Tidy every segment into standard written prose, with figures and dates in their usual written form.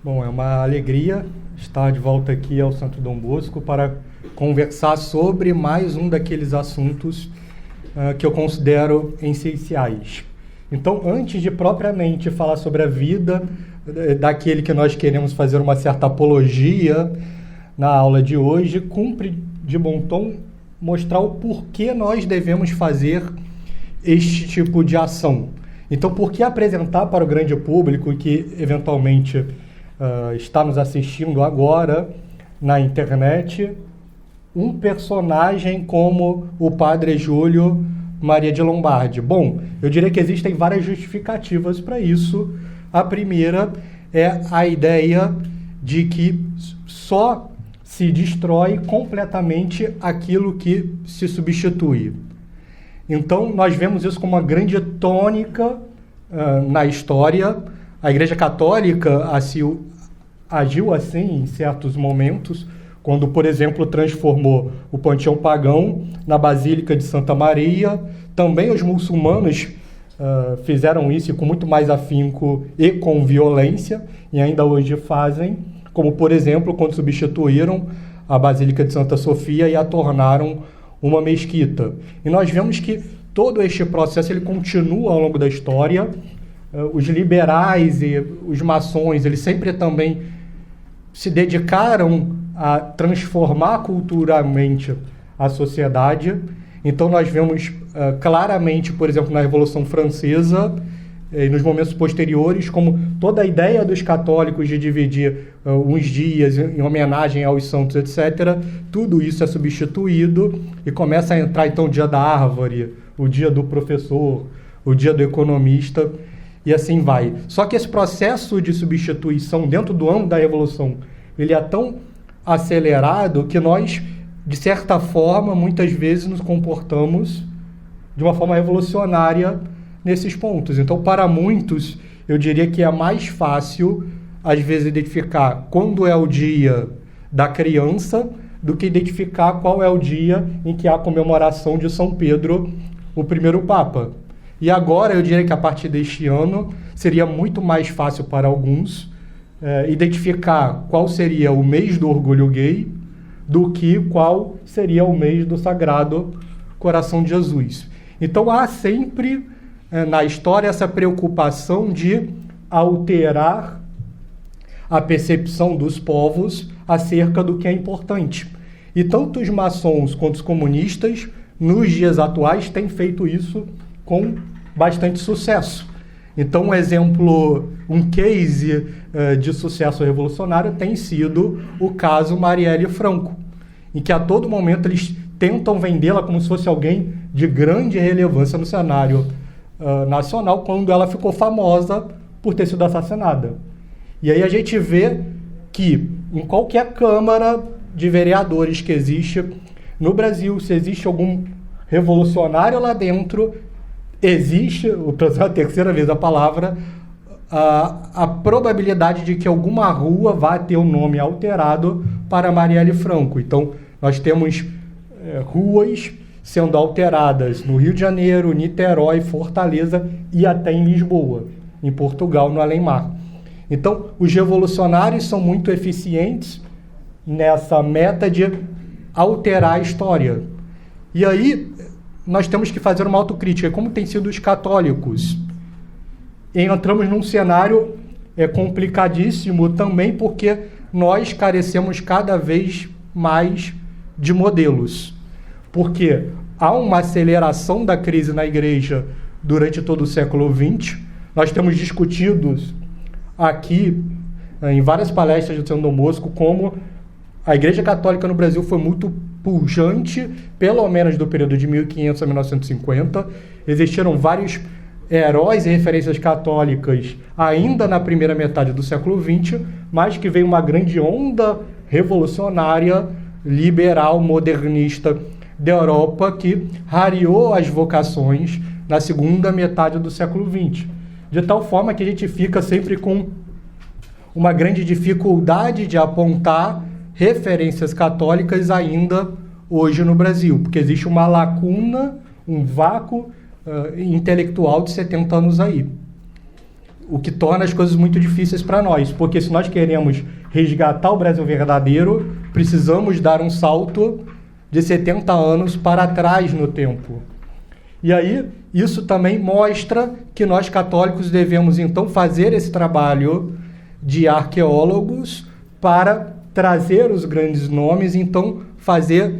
Bom, é uma alegria estar de volta aqui ao Santo Dom Bosco para conversar sobre mais um daqueles assuntos que eu considero essenciais. Então, antes de propriamente falar sobre a vida daquele que nós queremos fazer uma certa apologia na aula de hoje, cumpre de bom tom mostrar o porquê nós devemos fazer este tipo de ação. Então, por que apresentar para o grande público que eventualmente está nos assistindo agora na internet um personagem como o Padre Júlio Maria de Lombardi? Bom, eu diria que existem várias justificativas para isso. A primeira é a ideia de que só se destrói completamente aquilo que se substitui. Então, nós vemos isso como uma grande tônica na história. A Igreja Católica agiu assim em certos momentos, quando, por exemplo, transformou o panteão pagão na Basílica de Santa Maria. Também os muçulmanos fizeram isso com muito mais afinco e com violência, e ainda hoje fazem, como, por exemplo, quando substituíram a Basílica de Santa Sofia e a tornaram uma mesquita. E nós vemos que todo este processo ele continua ao longo da história. Os liberais e os maçons, eles sempre também se dedicaram a transformar culturalmente a sociedade. Então nós vemos claramente, por exemplo, na Revolução Francesa e nos momentos posteriores, como toda a ideia dos católicos de dividir uns dias em homenagem aos santos, etc., tudo isso é substituído e começa a entrar então o dia da árvore, o dia do professor, o dia do economista, e assim vai. Só que esse processo de substituição dentro do âmbito da Revolução, ele é tão acelerado que nós, de certa forma, muitas vezes nos comportamos de uma forma revolucionária nesses pontos. Então, para muitos, eu diria que é mais fácil, às vezes, identificar quando é o dia da criança do que identificar qual é o dia em que há a comemoração de São Pedro, o primeiro Papa. E agora, eu diria que a partir deste ano, seria muito mais fácil para alguns identificar qual seria o mês do orgulho gay do que qual seria o mês do Sagrado Coração de Jesus. Então, há sempre na história essa preocupação de alterar a percepção dos povos acerca do que é importante. E tanto os maçons quanto os comunistas, nos dias atuais, têm feito isso com bastante sucesso. Então, um case de sucesso revolucionário tem sido o caso Marielle Franco, em que a todo momento eles tentam vendê-la como se fosse alguém de grande relevância no cenário nacional, quando ela ficou famosa por ter sido assassinada. E aí a gente vê que em qualquer Câmara de Vereadores que existe no Brasil, se existe algum revolucionário lá dentro, existe, a terceira vez a palavra, a probabilidade de que alguma rua vá ter o nome alterado para Marielle Franco. Então, nós temos ruas sendo alteradas no Rio de Janeiro, Niterói, Fortaleza e até em Lisboa, em Portugal, no Além-Mar. Então, os revolucionários são muito eficientes nessa meta de alterar a história. E aí, nós temos que fazer uma autocrítica, como tem sido os católicos. E entramos num cenário complicadíssimo também, porque nós carecemos cada vez mais de modelos. Porque há uma aceleração da crise na igreja durante todo o século XX. Nós temos discutido aqui, em várias palestras do Santo Dom Bosco, como a Igreja Católica no Brasil foi muito pujante, pelo menos do período de 1500 a 1950. Existiram vários heróis e referências católicas ainda na primeira metade do século XX, mas que veio uma grande onda revolucionária, liberal, modernista da Europa, que rareou as vocações na segunda metade do século XX. De tal forma que a gente fica sempre com uma grande dificuldade de apontar referências católicas ainda hoje no Brasil, porque existe uma lacuna, um vácuo intelectual de 70 anos aí. o que torna as coisas muito difíceis para nós, porque se nós queremos resgatar o Brasil verdadeiro, precisamos dar um salto de 70 anos para trás no tempo. E aí, isso também mostra que nós católicos devemos, então, fazer esse trabalho de arqueólogos para trazer os grandes nomes, então, fazer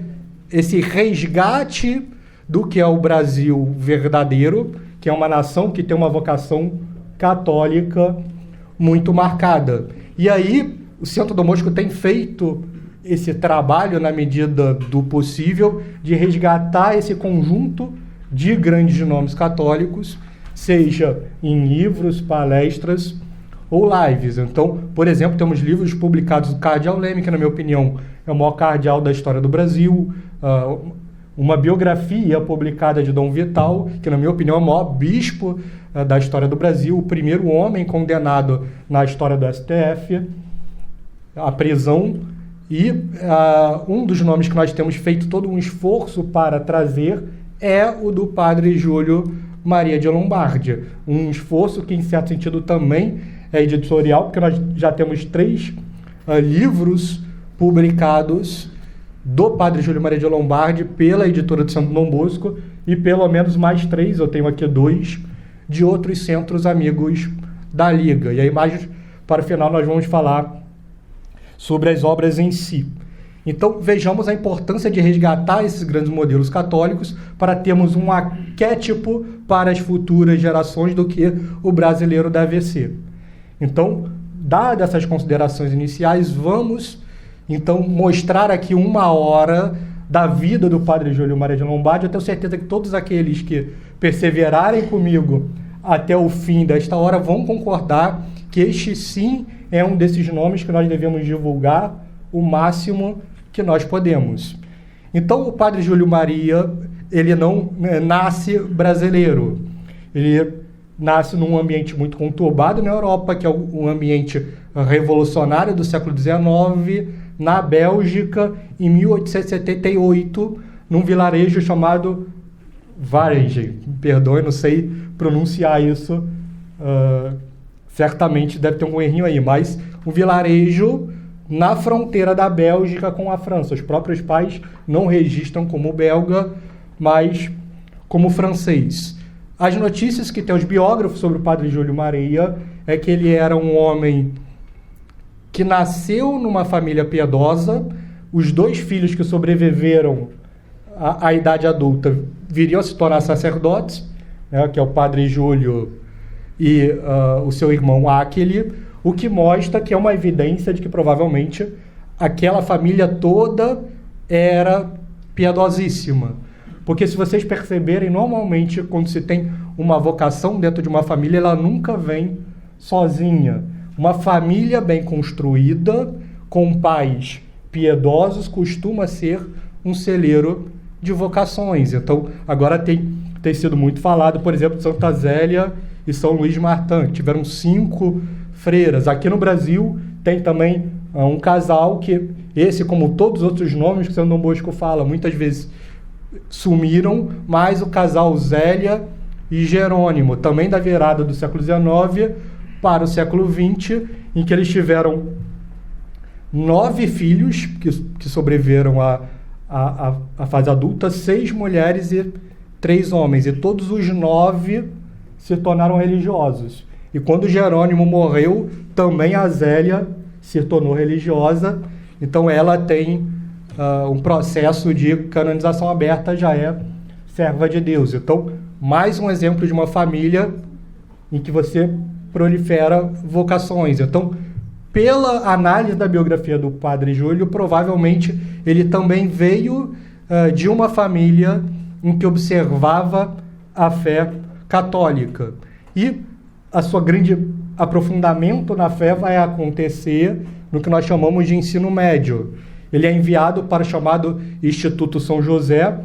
esse resgate do que é o Brasil verdadeiro, que é uma nação que tem uma vocação católica muito marcada. E aí, o Centro Dom Bosco tem feito esse trabalho, na medida do possível, de resgatar esse conjunto de grandes nomes católicos, seja em livros, palestras ou lives. Então, por exemplo, temos livros publicados do Cardeal Leme, que, na minha opinião, é o maior cardeal da história do Brasil, uma biografia publicada de Dom Vital, que, na minha opinião, é o maior bispo da história do Brasil, o primeiro homem condenado na história do STF, à prisão, e um dos nomes que nós temos feito todo um esforço para trazer é o do padre Júlio Maria de Lombardi, um esforço que, em certo sentido, também é editorial, porque nós já temos 3 livros publicados do padre Júlio Maria de Lombardi pela editora do Santo Dom Bosco, e pelo menos mais 3, eu tenho aqui 2, de outros centros amigos da Liga. E aí, mais para o final, nós vamos falar sobre as obras em si. Então, vejamos a importância de resgatar esses grandes modelos católicos para termos um arquétipo para as futuras gerações do que o brasileiro deve ser. Então, dadas essas considerações iniciais, vamos, então, mostrar aqui 1 hora da vida do padre Júlio Maria de Lombardi. Eu tenho certeza que todos aqueles que perseverarem comigo até o fim desta hora vão concordar que este, sim, é um desses nomes que nós devemos divulgar o máximo que nós podemos. Então, o padre Júlio Maria, ele não nasce brasileiro. Ele nasce num ambiente muito conturbado na Europa, que é um ambiente revolucionário do século XIX, na Bélgica, em 1878, num vilarejo chamado Varennes. Perdoe, não sei pronunciar isso, certamente deve ter um errinho aí, mas um vilarejo na fronteira da Bélgica com a França. Os próprios pais não registram como belga, mas como francês. As notícias que tem os biógrafos sobre o padre Júlio Maria é que ele era um homem que nasceu numa família piedosa. Os 2 filhos que sobreviveram à idade adulta viriam a se tornar sacerdotes, né, que é o padre Júlio e o seu irmão Aquile, o que mostra que é uma evidência de que provavelmente aquela família toda era piedosíssima. Porque se vocês perceberem, normalmente quando se tem uma vocação dentro de uma família, ela nunca vem sozinha. Uma família bem construída, com pais piedosos, costuma ser um celeiro de vocações. Então, agora tem sido muito falado, por exemplo, de Santa Zélia e São Luís Martin, que tiveram 5 freiras. Aqui no Brasil tem também um casal que, esse, como todos os outros nomes que o São Dom Bosco fala, muitas vezes sumiram, mas o casal Zélia e Jerônimo, também da virada do século XIX para o século XX, em que eles tiveram 9 filhos que sobreviveram à fase adulta, 6 mulheres e 3 homens, e todos os 9 se tornaram religiosos. E quando Jerônimo morreu, também a Zélia se tornou religiosa, então ela tem um processo de canonização aberta, já é serva de Deus. Então, mais um exemplo de uma família em que você prolifera vocações. Então, pela análise da biografia do padre Júlio, provavelmente ele também veio de uma família em que observava a fé católica. E a sua grande aprofundamento na fé vai acontecer no que nós chamamos de ensino médio. Ele é enviado para o chamado Instituto São José,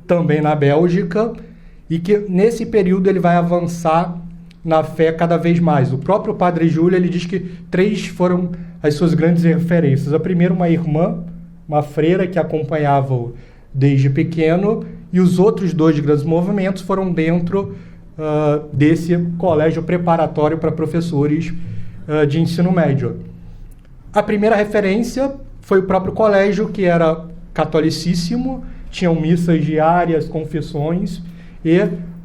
também na Bélgica, e que nesse período ele vai avançar na fé cada vez mais. O próprio padre Júlio, ele diz que 3 foram as suas grandes referências. A primeira, uma irmã, uma freira que acompanhava-o desde pequeno, e os outros 2 grandes movimentos foram dentro desse colégio preparatório para professores de ensino médio. A primeira referência foi o próprio colégio, que era catolicíssimo, tinham missas diárias, confissões e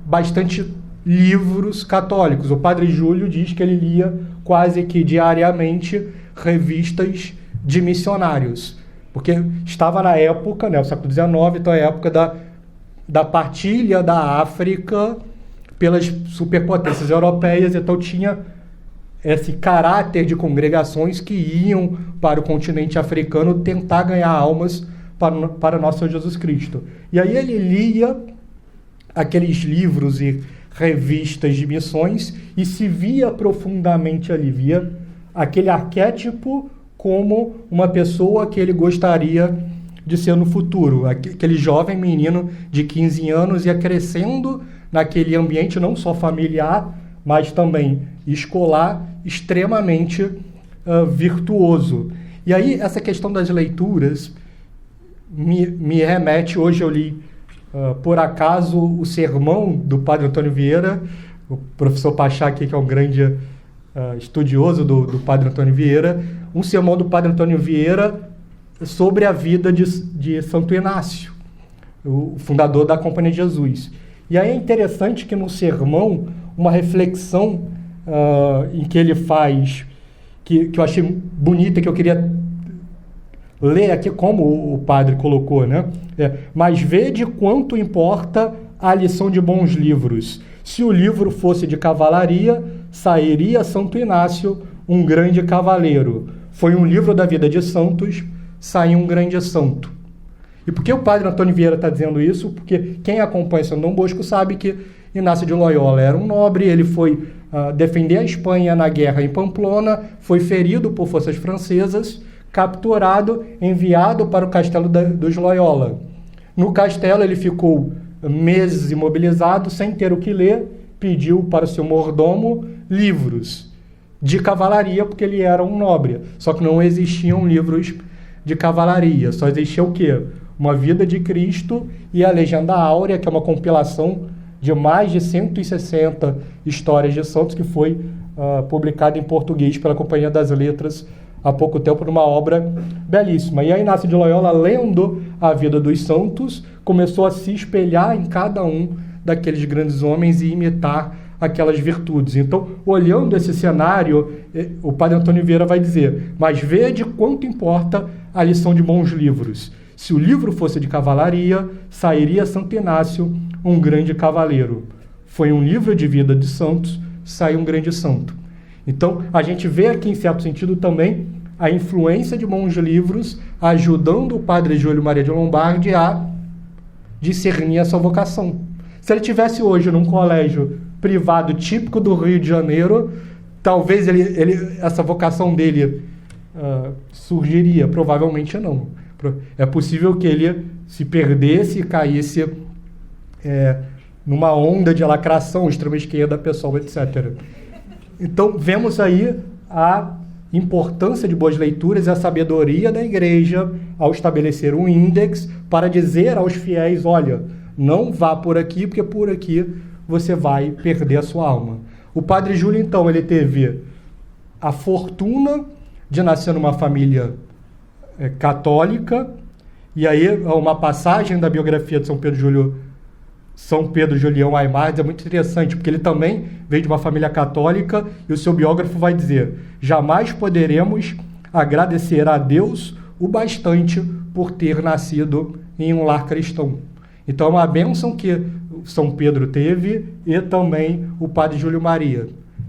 bastante livros católicos. O padre Júlio diz que ele lia quase que diariamente revistas de missionários, porque estava na época, né, o século XIX, então a época da partilha da África pelas superpotências europeias, então tinha esse caráter de congregações que iam para o continente africano tentar ganhar almas para nosso Senhor Jesus Cristo. E aí ele lia aqueles livros e revistas de missões e se via profundamente ali, via aquele arquétipo como uma pessoa que ele gostaria de ser no futuro. Aquele jovem menino de 15 anos ia crescendo naquele ambiente não só familiar, mas também escolar, extremamente virtuoso. E aí essa questão das leituras me remete, hoje eu li por acaso o sermão do padre Antônio Vieira, o professor Pachá aqui, que é um grande estudioso do padre Antônio Vieira, um sermão do padre Antônio Vieira sobre a vida de Santo Inácio, o fundador da Companhia de Jesus. E aí é interessante que no sermão, uma reflexão em que ele faz, que eu achei bonita, que eu queria ler aqui como o padre colocou, né? Mas vede quanto importa a lição de bons livros. Se o livro fosse de cavalaria, sairia Santo Inácio um grande cavaleiro. Foi um livro da vida de santos, saiu um grande santo. E por que o padre Antônio Vieira está dizendo isso? Porque quem acompanha São Dom Bosco sabe que Inácio de Loyola era um nobre, ele foi defender a Espanha na guerra em Pamplona, foi ferido por forças francesas, capturado, enviado para o castelo dos Loyola. No castelo ele ficou meses imobilizado, sem ter o que ler, pediu para o seu mordomo livros de cavalaria, porque ele era um nobre. Só que não existiam livros de cavalaria, só existia o quê? Uma vida de Cristo e a Legenda Áurea, que é uma compilação de mais de 160 histórias de santos, que foi publicada em português pela Companhia das Letras há pouco tempo, numa obra belíssima. E aí Inácio de Loyola, lendo a vida dos santos, começou a se espelhar em cada um daqueles grandes homens e imitar aquelas virtudes. Então, olhando esse cenário, o padre Antônio Vieira vai dizer: mas vede quanto importa a lição de bons livros. Se o livro fosse de cavalaria, sairia Santo Inácio um grande cavaleiro. Foi um livro de vida de santos, saiu um grande santo. Então, a gente vê aqui, em certo sentido, também a influência de bons livros ajudando o padre Júlio Maria de Lombardi a discernir essa vocação. Se ele tivesse hoje num colégio privado típico do Rio de Janeiro, talvez essa vocação dele surgiria, provavelmente não. É possível que ele se perdesse e caísse numa onda de lacração, extrema esquerda, pessoal, etc. Então, vemos aí a importância de boas leituras e a sabedoria da Igreja ao estabelecer um índex para dizer aos fiéis: olha, não vá por aqui, porque por aqui você vai perder a sua alma. O padre Júlio, então, ele teve a fortuna de nascer numa família católica, e aí uma passagem da biografia de São Pedro Julião Aimar é muito interessante, porque ele também veio de uma família católica, e o seu biógrafo vai dizer: jamais poderemos agradecer a Deus o bastante por ter nascido em um lar cristão. Então é uma bênção que São Pedro teve e também o padre Júlio Maria.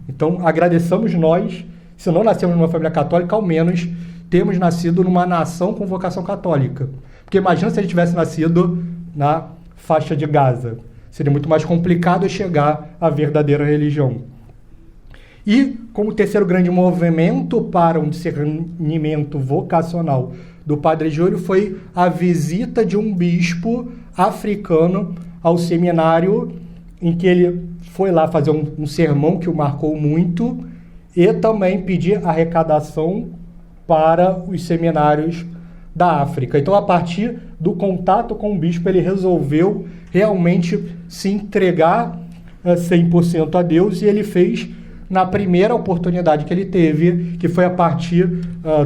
Então agradeçamos nós, se não nascemos numa família católica, ao menos temos nascido numa nação com vocação católica. Porque imagina se ele tivesse nascido na faixa de Gaza. Seria muito mais complicado chegar à verdadeira religião. E, como terceiro grande movimento para um discernimento vocacional do padre Júlio, foi a visita de um bispo africano ao seminário, em que ele foi lá fazer um sermão que o marcou muito, e também pedir arrecadação para os seminários da África. Então, a partir do contato com o bispo, ele resolveu realmente se entregar 100% a Deus, e ele fez na primeira oportunidade que ele teve, que foi a partir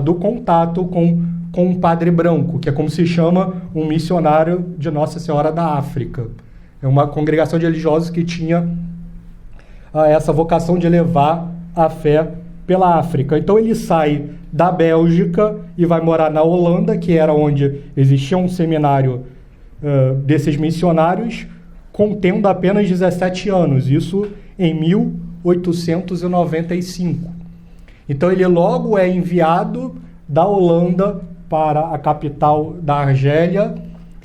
do contato com um padre branco, que é como se chama um missionário de Nossa Senhora da África. É uma congregação de religiosos que tinha essa vocação de levar a fé pela África. Então ele sai da Bélgica e vai morar na Holanda, que era onde existia um seminário desses missionários, contendo apenas 17 anos, isso em 1895. Então ele logo é enviado da Holanda para a capital da Argélia,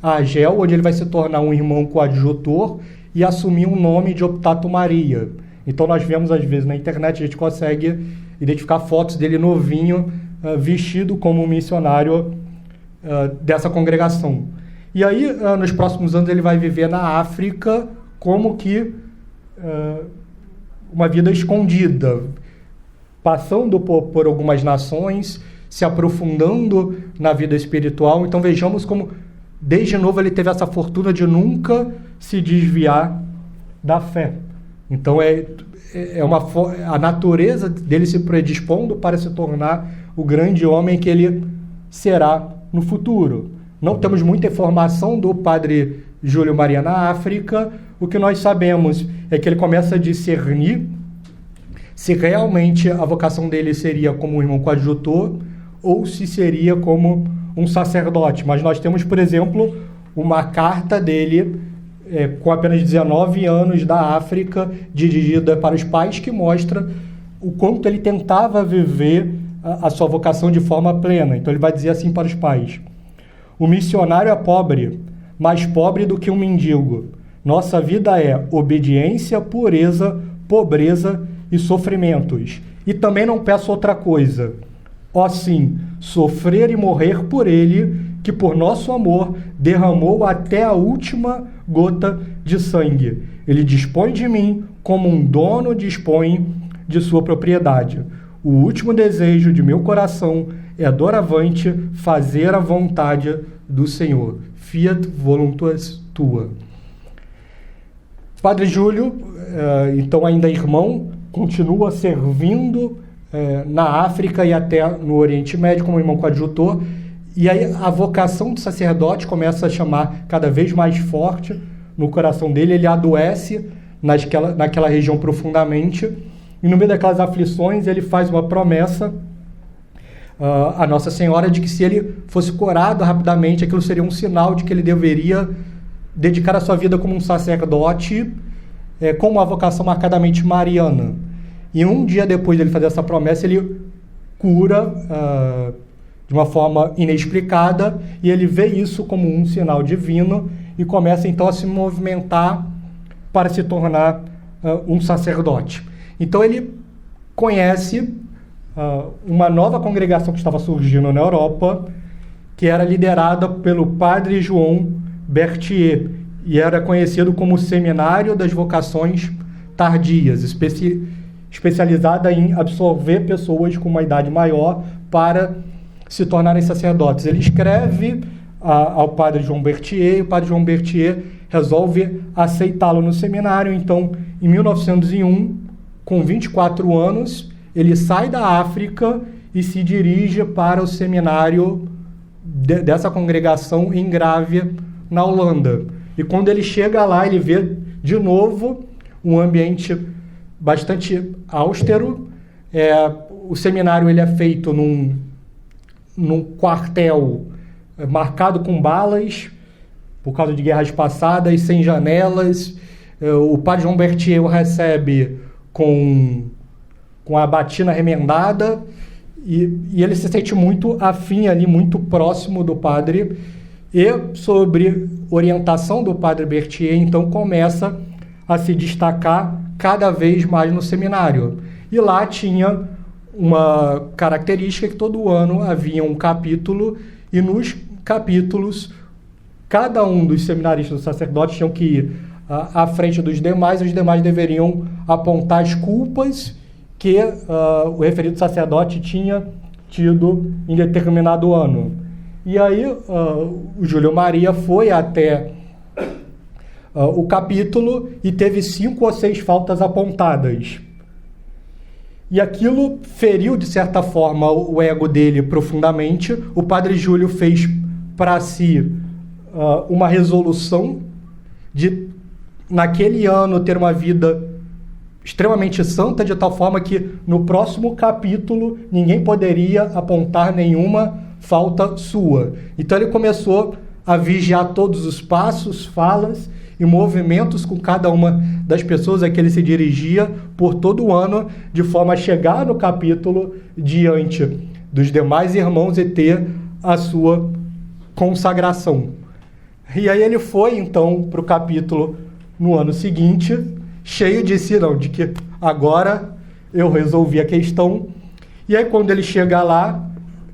Argel, onde ele vai se tornar um irmão coadjutor e assumir um nome de Optato Maria. Então nós vemos às vezes na internet, a gente consegue identificar fotos dele novinho, vestido como um missionário dessa congregação. E aí, nos próximos anos, ele vai viver na África como que uma vida escondida, passando por algumas nações, se aprofundando na vida espiritual. Então vejamos como, desde novo, ele teve essa fortuna de nunca se desviar da fé. Então a natureza dele se predispondo para se tornar o grande homem que ele será no futuro. Não temos muita informação do padre Júlio Maria na África. O que nós sabemos é que ele começa a discernir se realmente a vocação dele seria como um irmão coadjutor ou se seria como um sacerdote. Mas nós temos, por exemplo, uma carta dele com apenas 19 anos da África, dirigida para os pais, que mostra o quanto ele tentava viver a sua vocação de forma plena. Então ele vai dizer assim para os pais: o missionário é pobre, mais pobre do que um mendigo. Nossa vida é obediência, pureza, pobreza e sofrimentos. E também não peço outra coisa. Ó sim, sofrer e morrer por ele, que por nosso amor derramou até a última gota de sangue. Ele dispõe de mim como um dono dispõe de sua propriedade. O último desejo de meu coração é doravante fazer a vontade do Senhor. Fiat voluntas tua. Padre Júlio, então ainda irmão, continua servindo na África e até no Oriente Médio como irmão coadjutor, e aí a vocação do sacerdote começa a chamar cada vez mais forte no coração dele. Ele adoece naquela região profundamente, e no meio daquelas aflições ele faz uma promessa a Nossa Senhora de que, se ele fosse curado rapidamente, aquilo seria um sinal de que ele deveria dedicar a sua vida como um sacerdote com uma vocação marcadamente mariana. E um dia depois dele fazer essa promessa, ele cura de uma forma inexplicada, e ele vê isso como um sinal divino e começa então a se movimentar para se tornar um sacerdote. Então ele conhece uma nova congregação que estava surgindo na Europa, que era liderada pelo padre João Berthier, e era conhecido como o Seminário das Vocações Tardias, especializada em absorver pessoas com uma idade maior para se tornarem sacerdotes. Ele escreve ao padre João Berthier, e o padre João Berthier resolve aceitá-lo no seminário. Então, em 1901, com 24 anos, ele sai da África e se dirige para o seminário dessa congregação em Gravia, na Holanda. E quando ele chega lá, ele vê de novo um ambiente bastante austero. O seminário ele é feito num quartel marcado com balas, por causa de guerras passadas, sem janelas. O padre João Berthier o recebe com a batina remendada, e ele se sente muito afim ali, muito próximo do padre, e sobre orientação do padre Berthier, então começa a se destacar cada vez mais no seminário. E lá tinha uma característica que todo ano havia um capítulo, e nos capítulos cada um dos seminaristas, dos sacerdotes, tinham que ir à frente dos demais, e os demais deveriam apontar as culpas que o referido sacerdote tinha tido em determinado ano. E aí o Júlio Maria foi até o capítulo e teve 5 ou 6 faltas apontadas. E aquilo feriu, de certa forma, o ego dele profundamente. O padre Júlio fez para si uma resolução de, naquele ano, ter uma vida extremamente santa, de tal forma que no próximo capítulo ninguém poderia apontar nenhuma falta sua. Então ele começou a vigiar todos os passos, falas e movimentos com cada uma das pessoas a que ele se dirigia por todo o ano, de forma a chegar no capítulo diante dos demais irmãos e ter a sua consagração. E aí ele foi, então, para o capítulo no ano seguinte, cheio de si, não, de que agora eu resolvi a questão. E aí quando ele chega lá,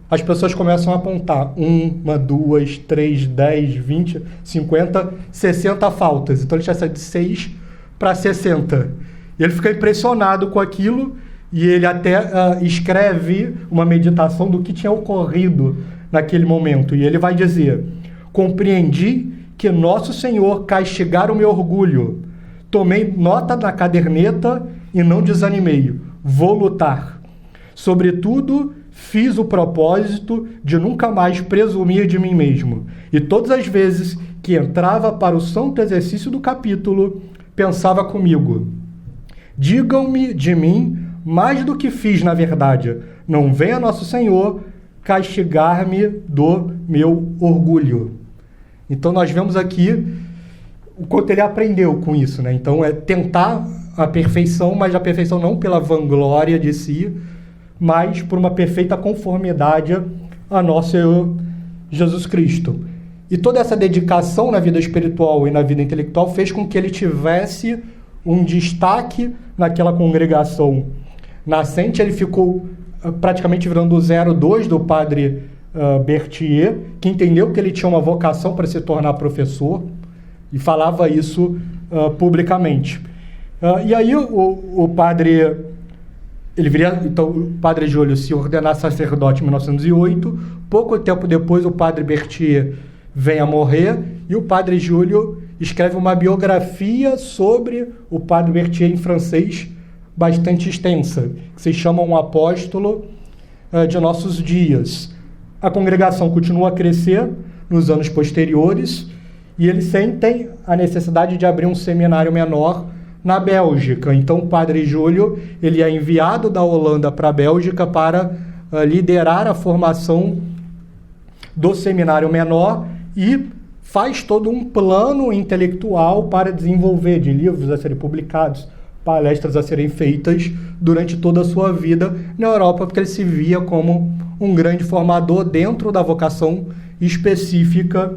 as pessoas começam a apontar 1, 2, 3, 10, 20, 50, 60 faltas. Então ele já sai de 6 para 60. E ele fica impressionado com aquilo e ele até escreve uma meditação do que tinha ocorrido naquele momento. E ele vai dizer: compreendi que Nosso Senhor castigara o meu orgulho. Tomei nota na caderneta e não desanimei. Vou lutar. Sobretudo, fiz o propósito de nunca mais presumir de mim mesmo. E todas as vezes que entrava para o santo exercício do capítulo, pensava comigo: digam-me de mim mais do que fiz na verdade. Não venha Nosso Senhor castigar-me do meu orgulho. Então nós vemos aqui o quanto ele aprendeu com isso, né? Então é tentar a perfeição, mas a perfeição não pela vanglória de si, mas por uma perfeita conformidade a nosso Senhor Jesus Cristo. E toda essa dedicação na vida espiritual e na vida intelectual fez com que ele tivesse um destaque naquela congregação nascente. Ele ficou praticamente virando o 02 do padre Berthier, que entendeu que ele tinha uma vocação para se tornar professor e falava isso publicamente. E aí o padre, ele viria, então o padre Júlio se ordenar sacerdote em 1908. Pouco tempo depois o padre Berthier vem a morrer e o padre Júlio escreve uma biografia sobre o padre Berthier em francês bastante extensa, que se chama Um Apóstolo de Nossos Dias. A congregação continua a crescer nos anos posteriores e eles sentem a necessidade de abrir um seminário menor na Bélgica. Então o padre Júlio, ele é enviado da Holanda para a Bélgica para liderar a formação do seminário menor e faz todo um plano intelectual para desenvolver, de livros a serem publicados, palestras a serem feitas durante toda a sua vida na Europa, porque ele se via como um grande formador dentro da vocação específica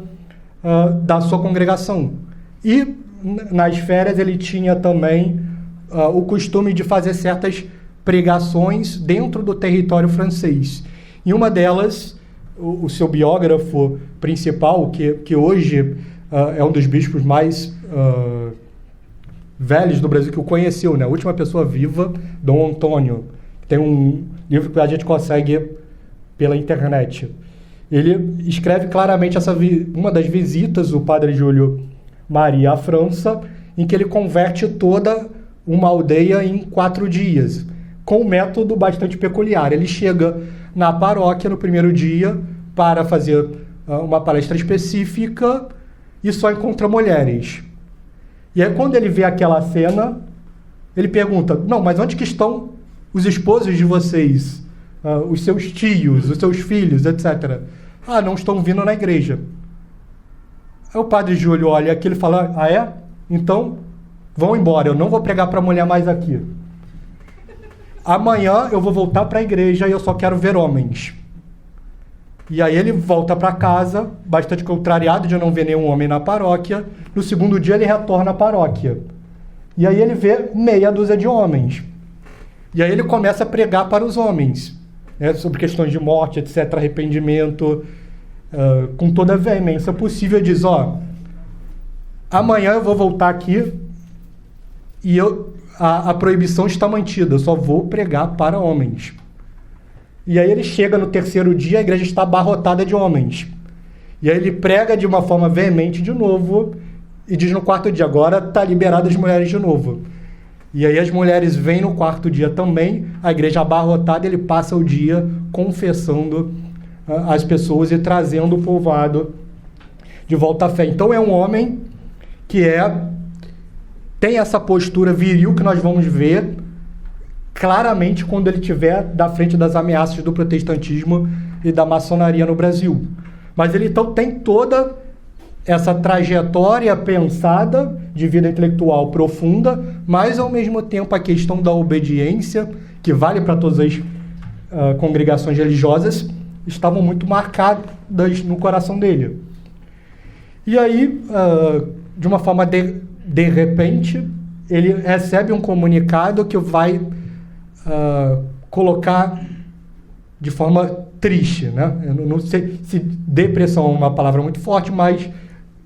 da sua congregação. E nas férias ele tinha também o costume de fazer certas pregações dentro do território francês. E uma delas, o seu biógrafo principal, que hoje é um dos bispos mais velhos do Brasil, que o conheceu, né? A última pessoa viva, Dom Antônio. Tem um livro que a gente consegue pela internet. Ele escreve claramente uma das visitas do padre Júlio Maria à França, em que ele converte toda uma aldeia em 4 dias, com um método bastante peculiar. Ele chega na paróquia no primeiro dia para fazer uma palestra específica e só encontra mulheres. E aí quando ele vê aquela cena, ele pergunta: não, mas onde que estão os esposos de vocês? Os seus tios, os seus filhos, etc. Ah, não estão vindo na igreja. Aí o padre Júlio olha aqui e fala: ah, é? Então vão embora, eu não vou pregar para mulher mais aqui. Amanhã eu vou voltar para a igreja e eu só quero ver homens. E aí ele volta para casa, bastante contrariado de não ver nenhum homem na paróquia. No segundo dia ele retorna à paróquia. E aí ele vê meia dúzia de homens. E aí ele começa a pregar para os homens, né, sobre questões de morte, etc., arrependimento, com toda a veemência possível. Diz: ó, amanhã eu vou voltar aqui e a proibição está mantida, eu só vou pregar para homens. E aí ele chega no terceiro dia, a igreja está abarrotada de homens. E aí ele prega de uma forma veemente de novo, e diz no quarto dia, agora está liberado as mulheres de novo. E aí as mulheres vêm no quarto dia também, a igreja abarrotada, ele passa o dia confessando as pessoas e trazendo o povoado de volta à fé. Então é um homem que tem essa postura viril que nós vamos ver claramente quando ele estiver da frente das ameaças do protestantismo e da maçonaria no Brasil. Mas ele então tem toda essa trajetória pensada de vida intelectual profunda, mas ao mesmo tempo a questão da obediência, que vale para todas as congregações religiosas, estavam muito marcadas no coração dele. E aí, de uma forma de repente, ele recebe um comunicado que vai colocar de forma triste, né? Eu não sei se depressão é uma palavra muito forte, mas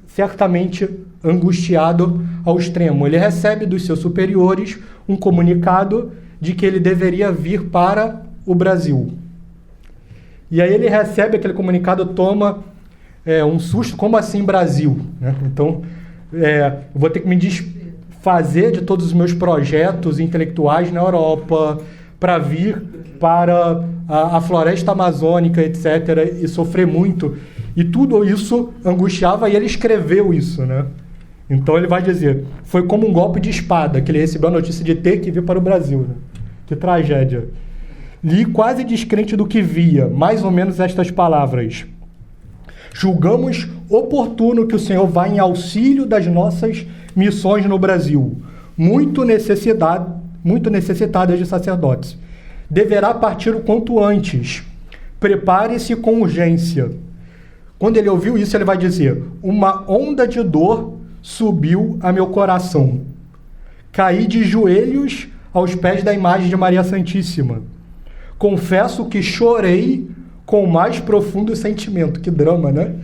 certamente angustiado ao extremo. Ele recebe dos seus superiores um comunicado de que ele deveria vir para o Brasil. E aí ele recebe aquele comunicado, toma um susto, como assim Brasil? Né? Então, vou ter que me desfazer de todos os meus projetos intelectuais na Europa para vir para a floresta amazônica, etc., e sofrer muito. E tudo isso angustiava, e ele escreveu isso, né? Então ele vai dizer, foi como um golpe de espada que ele recebeu a notícia de ter que vir para o Brasil. Né? Que tragédia. Li quase descrente do que via, mais ou menos estas palavras. Julgamos oportuno que o Senhor vá em auxílio das nossas missões no Brasil, muito necessitadas de sacerdotes. Deverá partir o quanto antes. Prepare-se com urgência. Quando ele ouviu isso, ele vai dizer, uma onda de dor subiu a meu coração. Caí de joelhos aos pés da imagem de Maria Santíssima. Confesso que chorei com o mais profundo sentimento. Que drama, né?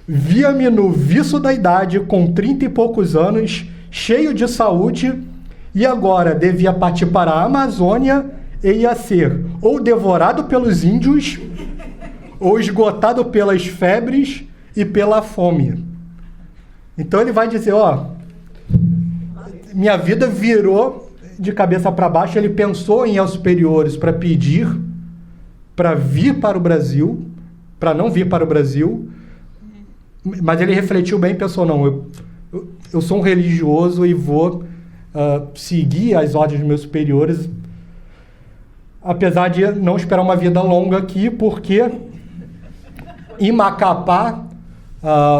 Via-me no viço da idade, com 30 e poucos anos, cheio de saúde, e agora devia partir para a Amazônia e ia ser ou devorado pelos índios, ou esgotado pelas febres e pela fome. Então ele vai dizer, minha vida virou de cabeça para baixo. Ele pensou em ir aos superiores para pedir para vir para o Brasil, para não vir para o Brasil, mas ele refletiu bem e pensou, não, eu sou um religioso e vou seguir as ordens dos meus superiores, apesar de não esperar uma vida longa aqui, porque em Macapá,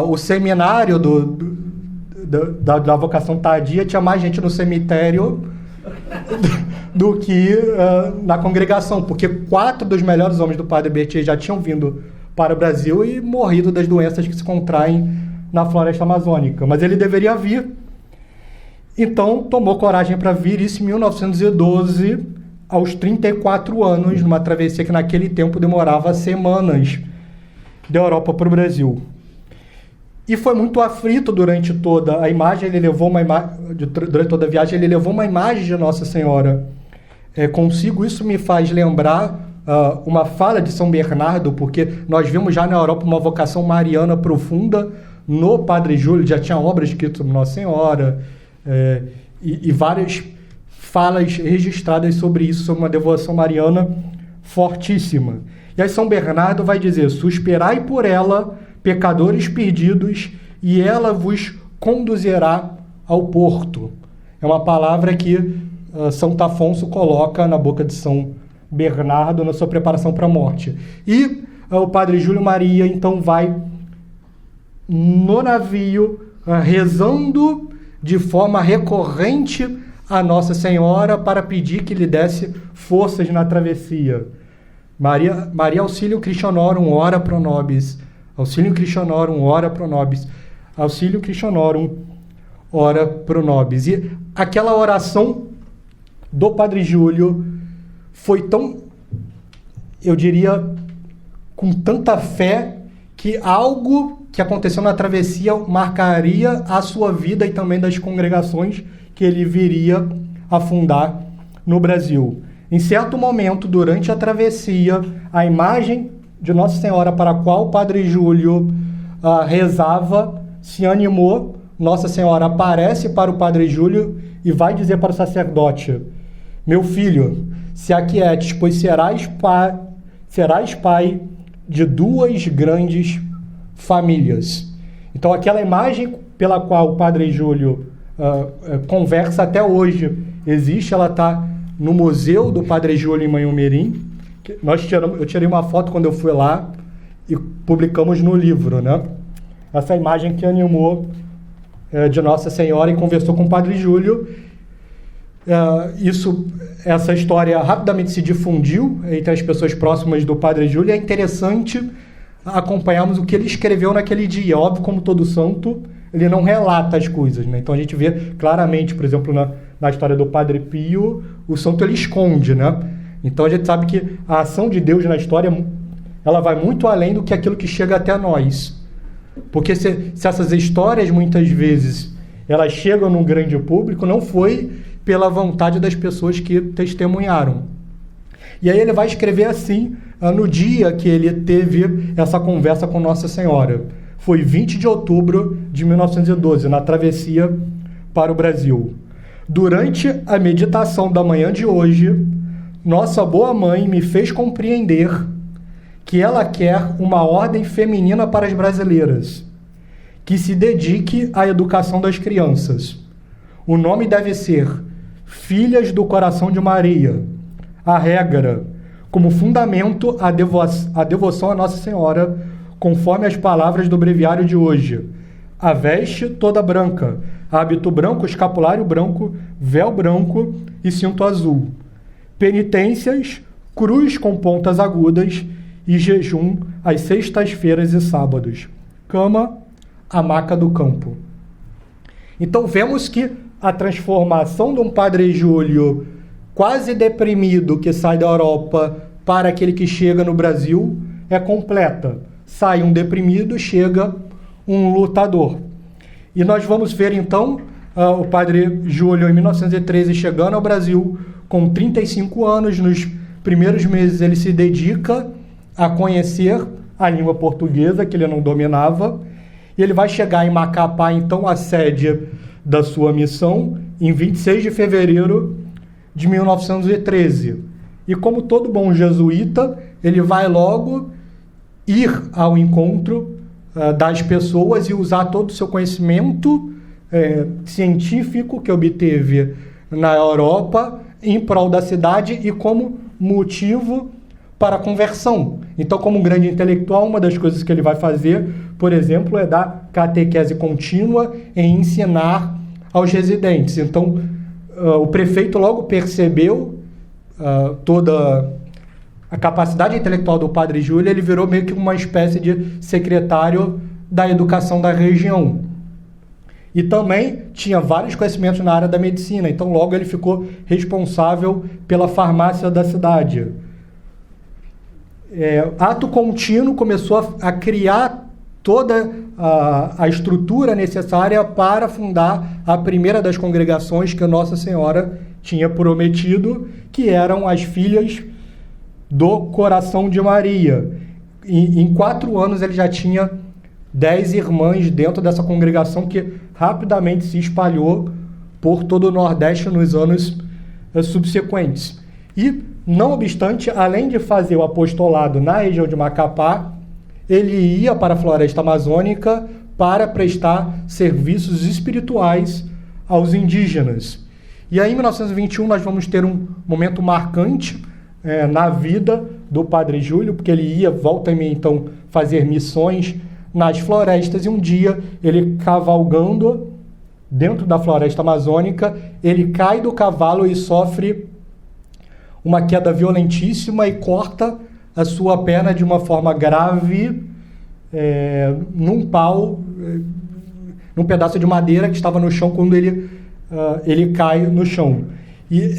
o seminário da vocação tardia tinha mais gente no cemitério do que na congregação, porque 4 dos melhores homens do Padre Berthier já tinham vindo para o Brasil e morrido das doenças que se contraem na floresta amazônica. Mas ele deveria vir, então tomou coragem para vir, isso em 1912, aos 34 anos, numa travessia que naquele tempo demorava semanas, da Europa para o Brasil. E foi muito aflito durante toda a imagem, durante toda a viagem, ele levou uma imagem de Nossa Senhora consigo. Isso me faz lembrar uma fala de São Bernardo, porque nós vimos já na Europa uma vocação mariana profunda no Padre Júlio, já tinha obras escritas sobre Nossa Senhora, e várias falas registradas sobre isso, sobre uma devoção mariana fortíssima. E aí São Bernardo vai dizer, suspirai por ela, pecadores perdidos, e ela vos conduzirá ao porto. É uma palavra que Santo Afonso coloca na boca de São Bernardo na sua preparação para a morte. E o Padre Júlio Maria, então, vai no navio, rezando de forma recorrente a Nossa Senhora para pedir que lhe desse forças na travessia. Maria Auxilium Christianorum, ora pro nobis. Auxilium Christianorum, ora pro nobis. Auxilium Christianorum, ora pro nobis. E aquela oração do Padre Júlio foi tão, eu diria, com tanta fé, que algo que aconteceu na travessia marcaria a sua vida e também das congregações que ele viria a fundar no Brasil. Em certo momento, durante a travessia, a imagem de Nossa Senhora para a qual o Padre Júlio rezava se animou Nossa Senhora aparece para o Padre Júlio e vai dizer para o sacerdote: meu filho, se aquietes, pois serás pai de 2 grandes famílias. Então, aquela imagem pela qual o Padre Júlio conversa até hoje existe, ela está no Museu do Padre Júlio em Manhumirim. Eu tirei uma foto quando eu fui lá e publicamos no livro, né? Essa imagem que animou de Nossa Senhora e conversou com o Padre Júlio. Essa história rapidamente se difundiu entre as pessoas próximas do Padre Júlio. É interessante acompanharmos o que ele escreveu naquele dia. Óbvio, como todo santo, ele não relata as coisas, né? Então a gente vê claramente, por exemplo, na história do Padre Pio, o santo ele esconde, né? Então a gente sabe que a ação de Deus na história, ela vai muito além do que aquilo que chega até nós. Porque se essas histórias, muitas vezes, elas chegam num grande público, não foi pela vontade das pessoas que testemunharam. E aí ele vai escrever assim, no dia que ele teve essa conversa com Nossa Senhora. Foi 20 de outubro de 1912, na travessia para o Brasil. Durante a meditação da manhã de hoje, nossa boa mãe me fez compreender que ela quer uma ordem feminina para as brasileiras, que se dedique à educação das crianças. O nome deve ser Filhas do Coração de Maria. A regra, como fundamento, a devoção a Nossa Senhora, conforme as palavras do breviário de hoje. A veste toda branca, hábito branco, escapulário branco, véu branco e cinto azul. Penitências, cruz com pontas agudas e jejum às sextas-feiras e sábados. Cama, a maca do campo. Então vemos que a transformação de um Padre Júlio quase deprimido que sai da Europa para aquele que chega no Brasil é completa. Sai um deprimido, chega um lutador. E nós vamos ver então o Padre Júlio em 1913 chegando ao Brasil com 35 anos. Nos primeiros meses ele se dedica a conhecer a língua portuguesa, que ele não dominava, e ele vai chegar em Macapá, então, a sede da sua missão, em 26 de fevereiro de 1913. E como todo bom jesuíta, ele vai logo ir ao encontro das pessoas e usar todo o seu conhecimento científico que obteve na Europa em prol da cidade e como motivo para a conversão. Então, como um grande intelectual, uma das coisas que ele vai fazer, por exemplo, é dar catequese contínua e ensinar aos residentes. Então, o prefeito logo percebeu toda a capacidade intelectual do Padre Júlio. Ele virou meio que uma espécie de secretário da educação da região. E também tinha vários conhecimentos na área da medicina. Então, logo ele ficou responsável pela farmácia da cidade. Ato contínuo começou a criar toda a estrutura necessária para fundar a primeira das congregações que Nossa Senhora tinha prometido, que eram as Filhas do Coração de Maria. Em 4 anos ele já tinha 10 irmãs dentro dessa congregação que rapidamente se espalhou por todo o Nordeste nos anos subsequentes. E, não obstante, além de fazer o apostolado na região de Macapá, ele ia para a floresta amazônica para prestar serviços espirituais aos indígenas. E aí, em 1921, nós vamos ter um momento marcante na vida do Padre Júlio, porque ele ia, volta e meia, então, fazer missões nas florestas, e um dia, ele cavalgando dentro da floresta amazônica, ele cai do cavalo e sofre uma queda violentíssima e corta a sua perna de uma forma grave num pau, num pedaço de madeira que estava no chão quando ele cai no chão. E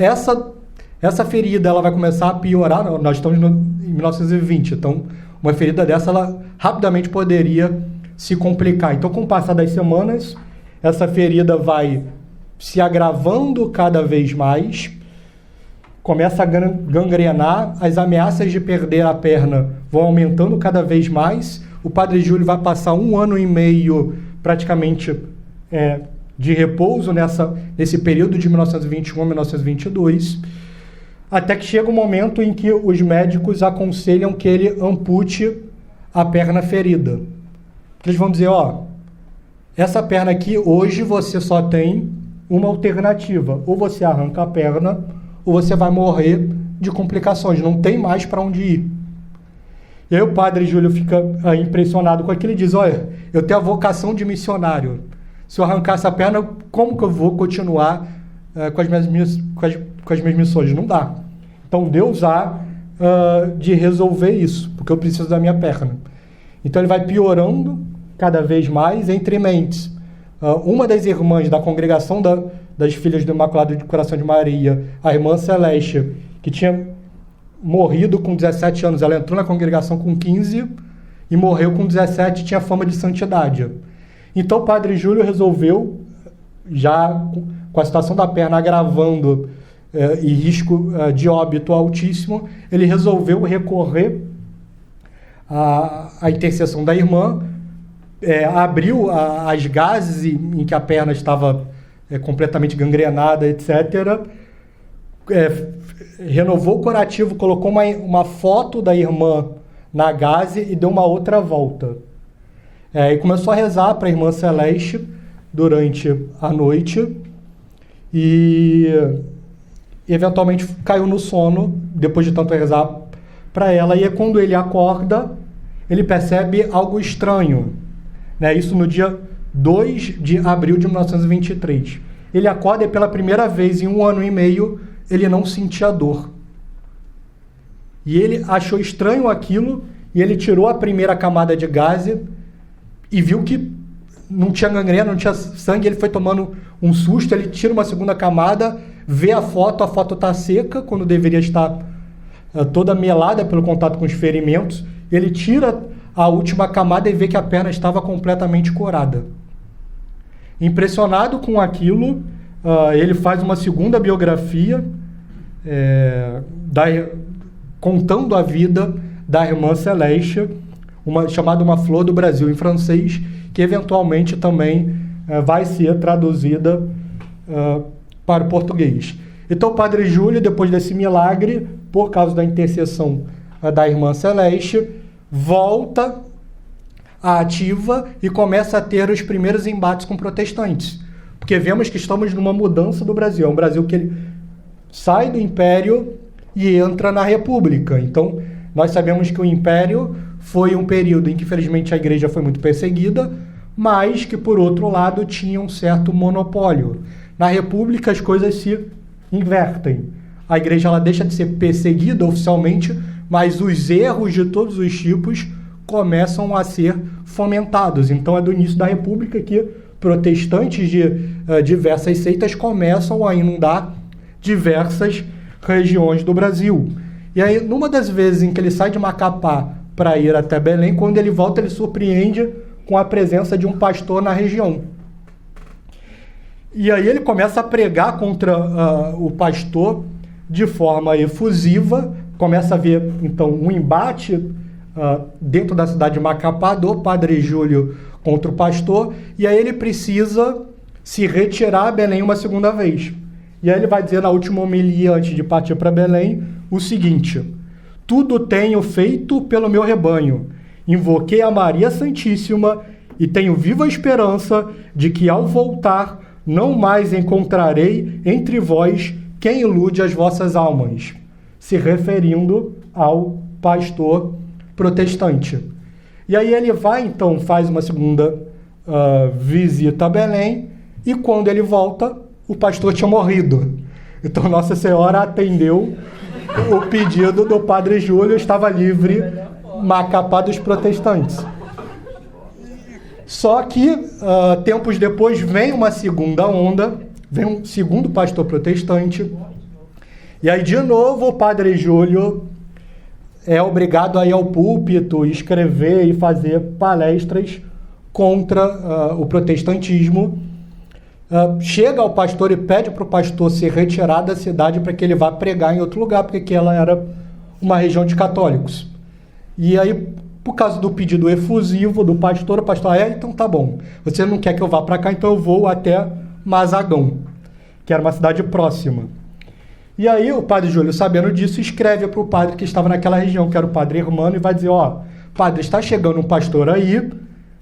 essa ferida ela vai começar a piorar. Nós estamos em 1920, então uma ferida dessa ela rapidamente poderia se complicar. Então, com o passar das semanas, essa ferida vai se agravando cada vez mais, começa a gangrenar, as ameaças de perder a perna vão aumentando cada vez mais. O Padre Júlio vai passar 1 ano e meio praticamente de repouso nesse período de 1921 a 1922, até que chega um momento em que os médicos aconselham que ele ampute a perna ferida. Eles vão dizer, essa perna aqui, hoje você só tem uma alternativa. Ou você arranca a perna, ou você vai morrer de complicações. Não tem mais para onde ir. E aí o padre Júlio fica impressionado com aquilo e diz, eu tenho a vocação de missionário. Se eu arrancar essa perna, como que eu vou continuar com as minhas missões? Não dá. Então Deus há de resolver isso, porque eu preciso da minha perna. Então ele vai piorando cada vez mais entre mentes. Uma das irmãs da congregação das Filhas do Imaculado de Coração de Maria, a irmã Celeste, que tinha morrido com 17 anos, ela entrou na congregação com 15 e morreu com 17 e tinha fama de santidade. Então o padre Júlio resolveu, já com a situação da perna agravando e risco de óbito altíssimo, ele resolveu recorrer à intercessão da irmã, abriu as gases em que a perna estava completamente gangrenada, etc., renovou o curativo, colocou uma foto da irmã na gaze e deu uma outra volta. E começou a rezar para a irmã Celeste durante a noite e eventualmente caiu no sono depois de tanto rezar para ela. E quando ele acorda, ele percebe algo estranho. Isso no dia 2 de abril de 1923. Ele acorda e pela primeira vez em 1 ano e meio ele não sentia dor. E ele achou estranho aquilo e ele tirou a primeira camada de gaze e viu que não tinha gangrena, não tinha sangue. Ele foi tomando um susto, ele tira uma segunda camada, vê a foto está seca, quando deveria estar toda melada pelo contato com os ferimentos. Ele tira a última camada e vê que a perna estava completamente curada. Impressionado com aquilo, ele faz uma segunda biografia contando a vida da irmã Celeste, chamada Uma Flor do Brasil, em francês, que eventualmente também vai ser traduzida para o português. Então o padre Júlio, depois desse milagre, por causa da intercessão da irmã Celeste, volta à ativa e começa a ter os primeiros embates com protestantes. Porque vemos que estamos numa mudança do Brasil. É um Brasil que ele sai do Império e entra na República. Então, nós sabemos que o Império foi um período em que, infelizmente, a Igreja foi muito perseguida, mas que, por outro lado, tinha um certo monopólio. Na República, as coisas se invertem. A Igreja ela deixa de ser perseguida oficialmente, mas os erros de todos os tipos começam a ser fomentados. Então, é do início da República que protestantes de diversas seitas começam a inundar diversas regiões do Brasil. E aí, numa das vezes em que ele sai de Macapá para ir até Belém, quando ele volta, ele surpreende com a presença de um pastor na região. E aí ele começa a pregar contra o pastor de forma efusiva, começa a haver, então, um embate dentro da cidade de Macapá do padre Júlio contra o pastor, e aí ele precisa se retirar a Belém uma segunda vez. E aí ele vai dizer na última homilia, antes de partir para Belém, o seguinte: tudo tenho feito pelo meu rebanho, invoquei a Maria Santíssima e tenho viva esperança de que ao voltar não mais encontrarei entre vós quem ilude as vossas almas, se referindo ao pastor protestante. E aí ele vai, então, faz uma segunda visita a Belém, e quando ele volta, o pastor tinha morrido. Então Nossa Senhora atendeu o pedido do padre Júlio, estava livre Macapá dos protestantes. Só que, tempos depois, vem uma segunda onda, vem um segundo pastor protestante, e aí, de novo, o padre Júlio é obrigado a ir ao púlpito, escrever e fazer palestras contra o protestantismo. Chega ao pastor e pede para o pastor se retirar da cidade para que ele vá pregar em outro lugar, porque ela era uma região de católicos. E aí por causa do pedido efusivo do pastor, o pastor, então tá bom, você não quer que eu vá para cá, então eu vou até Mazagão, que era uma cidade próxima. E aí o padre Júlio, sabendo disso, escreve para o padre que estava naquela região, que era o padre Hermano, e vai dizer, padre, está chegando um pastor aí,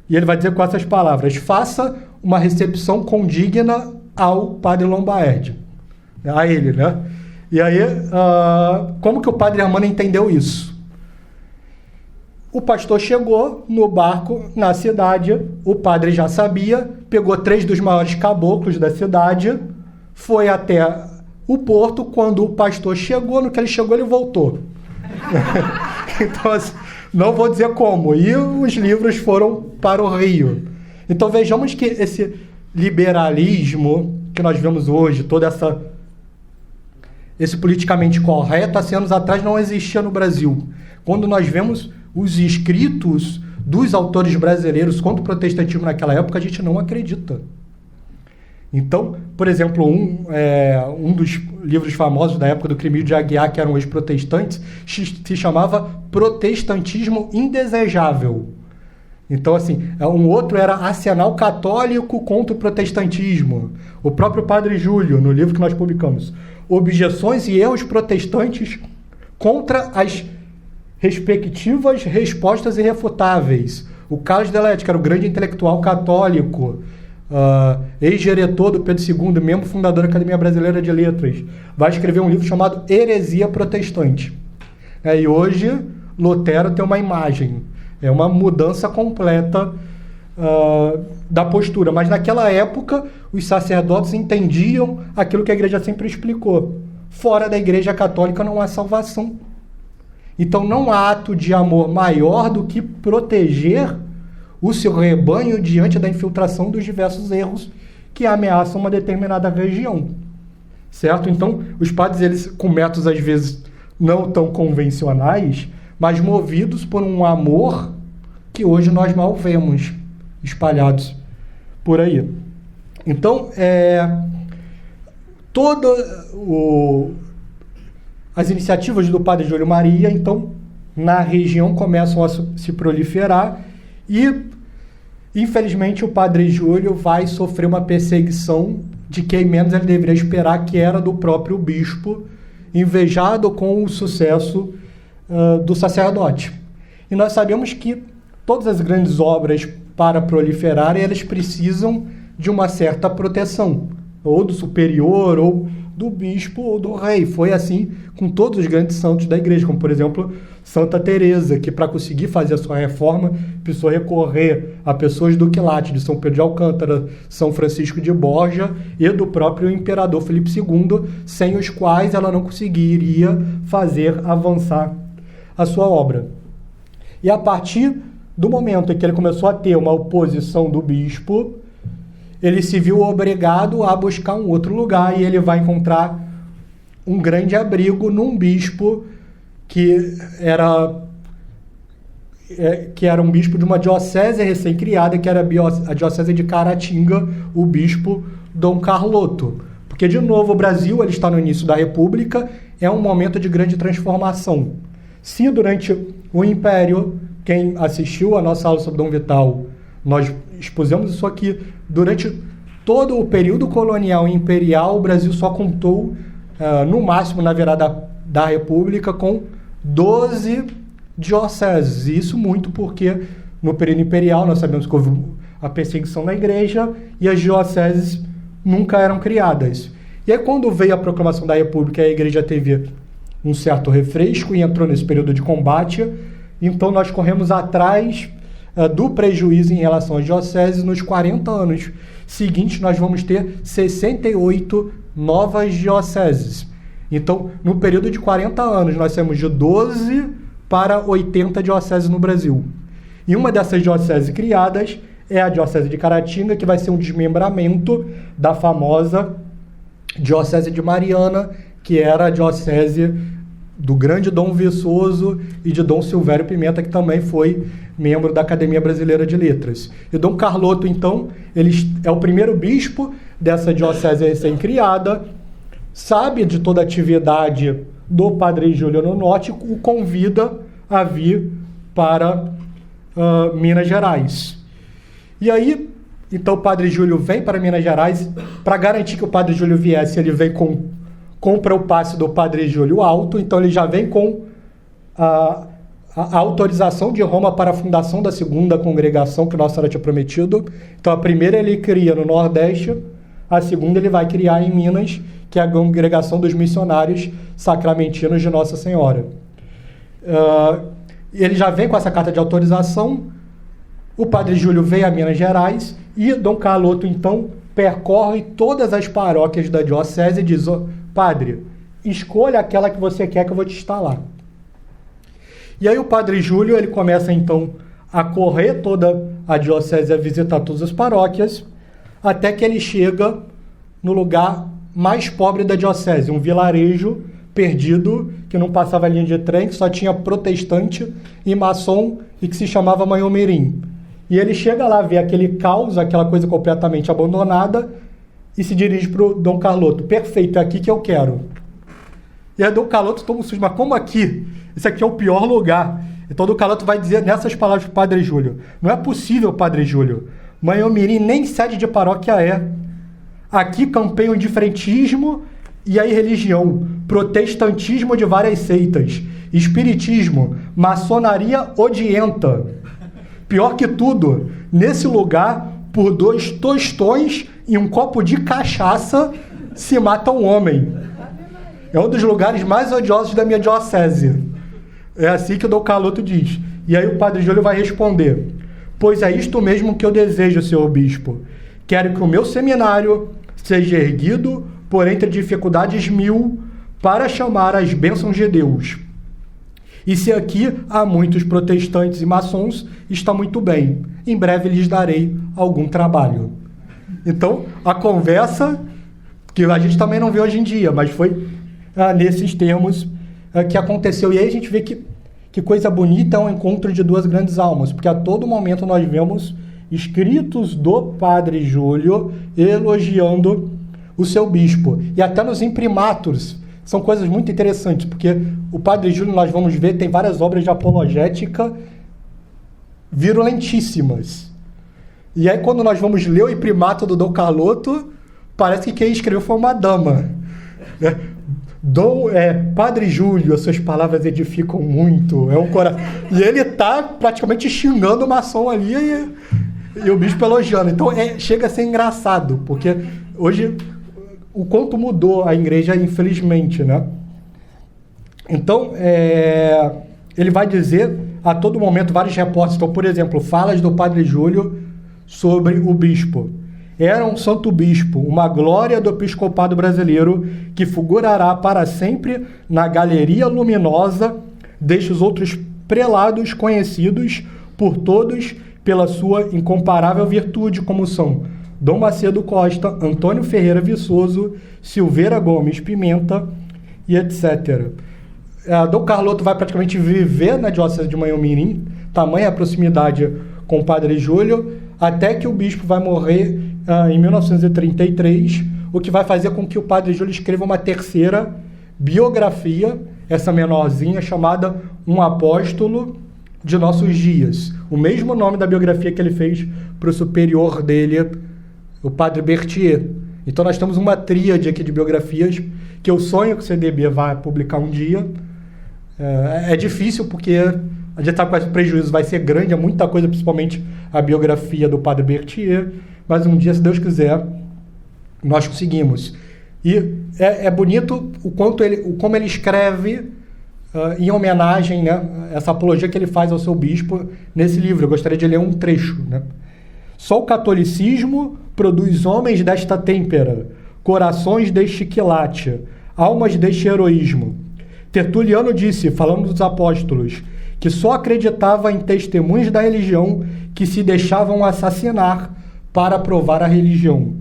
e ele vai dizer com essas palavras, faça uma recepção condigna ao padre Lombaerdi. A ele, né? E aí, como que o padre Hermano entendeu isso? O pastor chegou no barco na cidade, o padre já sabia, pegou 3 dos maiores caboclos da cidade, foi até o porto. Quando o pastor chegou, no que ele chegou, ele voltou. Então, assim, não vou dizer como. E os livros foram para o Rio. Então, vejamos que esse liberalismo que nós vemos hoje, esse politicamente correto, há 100 anos atrás não existia no Brasil. Quando nós vemos os escritos dos autores brasileiros contra o protestantismo naquela época, a gente não acredita. Então, por exemplo, um dos livros famosos da época do Cremídio de Aguiar, que eram os protestantes, se chamava Protestantismo Indesejável. Então, assim, um outro era Arsenal Católico contra o Protestantismo. O próprio Padre Júlio, no livro que nós publicamos, Objeções e Erros Protestantes contra as respectivas respostas irrefutáveis. O Carlos Delete, que era o grande intelectual católico, ex-diretor do Pedro II, membro fundador da Academia Brasileira de Letras, vai escrever um livro chamado Heresia Protestante. E hoje, Lutero tem uma imagem, é uma mudança completa da postura. Mas naquela época, os sacerdotes entendiam aquilo que a igreja sempre explicou. Fora da igreja católica não há salvação. Então não há ato de amor maior do que proteger o seu rebanho diante da infiltração dos diversos erros que ameaçam uma determinada região. Certo? Então, os padres, eles com métodos às vezes não tão convencionais, mas movidos por um amor que hoje nós mal vemos espalhados por aí. Então, as iniciativas do padre Júlio Maria, então, na região começam a se proliferar e, infelizmente, o padre Júlio vai sofrer uma perseguição de quem menos ele deveria esperar, que era do próprio bispo, invejado com o sucesso do sacerdote. E nós sabemos que todas as grandes obras, para proliferarem, elas precisam de uma certa proteção, ou do superior, ou do bispo, ou do rei. Foi assim com todos os grandes santos da igreja, como, por exemplo, Santa Teresa, que para conseguir fazer a sua reforma, precisou recorrer a pessoas do quilate de São Pedro de Alcântara, São Francisco de Borja e do próprio imperador Filipe II, sem os quais ela não conseguiria fazer avançar a sua obra. E a partir do momento em que ele começou a ter uma oposição do bispo, ele se viu obrigado a buscar um outro lugar, e ele vai encontrar um grande abrigo num bispo que era um bispo de uma diocese recém-criada, que era a diocese de Caratinga, o bispo Dom Carloto. Porque, de novo, o Brasil, ele está no início da República, é um momento de grande transformação. Se durante o Império, quem assistiu a nossa aula sobre Dom Vital, nós expusemos isso aqui, durante todo o período colonial e imperial, o Brasil só contou, no máximo, na virada da República, com 12 dioceses. Isso muito porque, no período imperial, nós sabemos que houve a perseguição da igreja e as dioceses nunca eram criadas. E aí, quando veio a proclamação da República, a igreja teve um certo refresco e entrou nesse período de combate. Então, nós corremos atrás do prejuízo em relação às dioceses. Nos 40 anos seguintes, nós vamos ter 68 novas dioceses. Então, no período de 40 anos, nós temos de 12 para 80 dioceses no Brasil. E uma dessas dioceses criadas é a diocese de Caratinga, que vai ser um desmembramento da famosa diocese de Mariana, que era a diocese do grande Dom Viçoso e de Dom Silvério Pimenta, que também foi membro da Academia Brasileira de Letras. E Dom Carloto, então, ele é o primeiro bispo dessa diocese recém-criada, sabe de toda a atividade do Padre Júlio no norte, o convida a vir para Minas Gerais. E aí, então o Padre Júlio vem para Minas Gerais. Para garantir que o Padre Júlio viesse, ele vem compra o passe do Padre Júlio Alto, então ele já vem com a autorização de Roma para a fundação da segunda congregação que Nossa Senhora tinha prometido. Então a primeira ele cria no Nordeste, a segunda ele vai criar em Minas, que é a congregação dos missionários sacramentinos de Nossa Senhora. Ele já vem com essa carta de autorização. O Padre Júlio vem a Minas Gerais e Dom Carloto, então, percorre todas as paróquias da diocese e diz: Padre, escolha aquela que você quer que eu vou te instalar. E aí o Padre Júlio, ele começa, então, a correr toda a diocese, a visitar todas as paróquias, até que ele chega no lugar mais pobre da diocese, um vilarejo perdido, que não passava linha de trem, que só tinha protestante e maçom, e que se chamava Manhomirim. E ele chega lá, vê aquele caos, aquela coisa completamente abandonada, e se dirige para o Dom Carloto: perfeito, é aqui que eu quero. E aí Dom Carloto toma um susto: mas como aqui? Esse aqui é o pior lugar. Então Dom Carloto vai dizer nessas palavras para o Padre Júlio: não é possível, Padre Júlio, Manhomirim nem sede de paróquia é. Aqui campeiam diferentismo e aí religião, protestantismo de várias seitas, espiritismo, maçonaria odienta. Pior que tudo, nesse lugar, por 2 tostões e um copo de cachaça, se mata um homem. É um dos lugares mais odiosos da minha diocese. É assim que o Dom Carloto diz. E aí o Padre Júlio vai responder: pois é isto mesmo que eu desejo, senhor bispo. Quero que o meu seminário seja erguido por entre dificuldades 1000 para chamar as bênçãos de Deus. E se aqui há muitos protestantes e maçons, está muito bem. Em breve lhes darei algum trabalho. Então, a conversa, que a gente também não vê hoje em dia, mas foi nesses termos que aconteceu. E aí a gente vê que coisa bonita é um encontro de 2 grandes almas, porque a todo momento nós vemos escritos do Padre Júlio elogiando o seu bispo. E até nos imprimatos são coisas muito interessantes, porque o Padre Júlio, nós vamos ver, tem várias obras de apologética virulentíssimas. E aí quando nós vamos ler o imprimato do Dom Carloto, parece que quem escreveu foi uma dama. Padre Júlio, as suas palavras edificam muito. E ele está praticamente xingando o maçom ali e o bispo elogiando. Então chega a ser engraçado, porque hoje o quanto mudou a igreja, infelizmente, né? Então, ele vai dizer a todo momento vários repórteres. Então, por exemplo, falas do Padre Júlio sobre o bispo. Era um santo bispo, uma glória do episcopado brasileiro, que figurará para sempre na galeria luminosa destes outros prelados conhecidos por todos pela sua incomparável virtude, como são Dom Macedo Costa, Antônio Ferreira Viçoso, Silveira Gomes Pimenta e etc. Dom Carloto vai praticamente viver na diocese de Manhomirim, tamanha a proximidade com o Padre Júlio, até que o bispo vai morrer em 1933, o que vai fazer com que o Padre Júlio escreva uma terceira biografia, essa menorzinha, chamada Um Apóstolo de Nossos Dias. O mesmo nome da biografia que ele fez para o superior dele, o Padre Berthier. Então nós temos uma tríade aqui de biografias que eu sonho que o CDB vai publicar um dia. É difícil porque a gente sabe que o prejuízo vai ser grande, é muita coisa, principalmente a biografia do Padre Berthier, mas um dia, se Deus quiser, nós conseguimos. E é bonito como ele escreve em homenagem, né, essa apologia que ele faz ao seu bispo nesse livro. Eu gostaria de ler um trecho, né? Só o catolicismo produz homens desta têmpera, corações deste quilate, almas deste heroísmo. Tertuliano disse, falando dos apóstolos, que só acreditava em testemunhos da religião que se deixavam assassinar para provar a religião.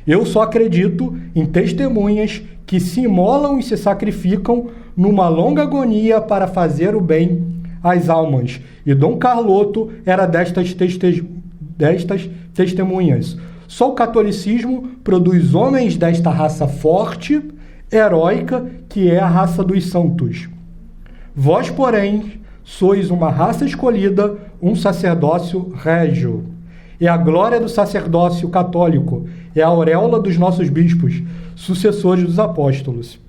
Eu só acredito em testemunhas que se imolam e se sacrificam numa longa agonia para fazer o bem às almas. E Dom Carloto era destas testemunhas. Só o catolicismo produz homens desta raça forte, heróica, que é a raça dos santos. Vós, porém, sois uma raça escolhida, um sacerdócio régio. É a glória do sacerdócio católico, é a auréola dos nossos bispos, sucessores dos apóstolos.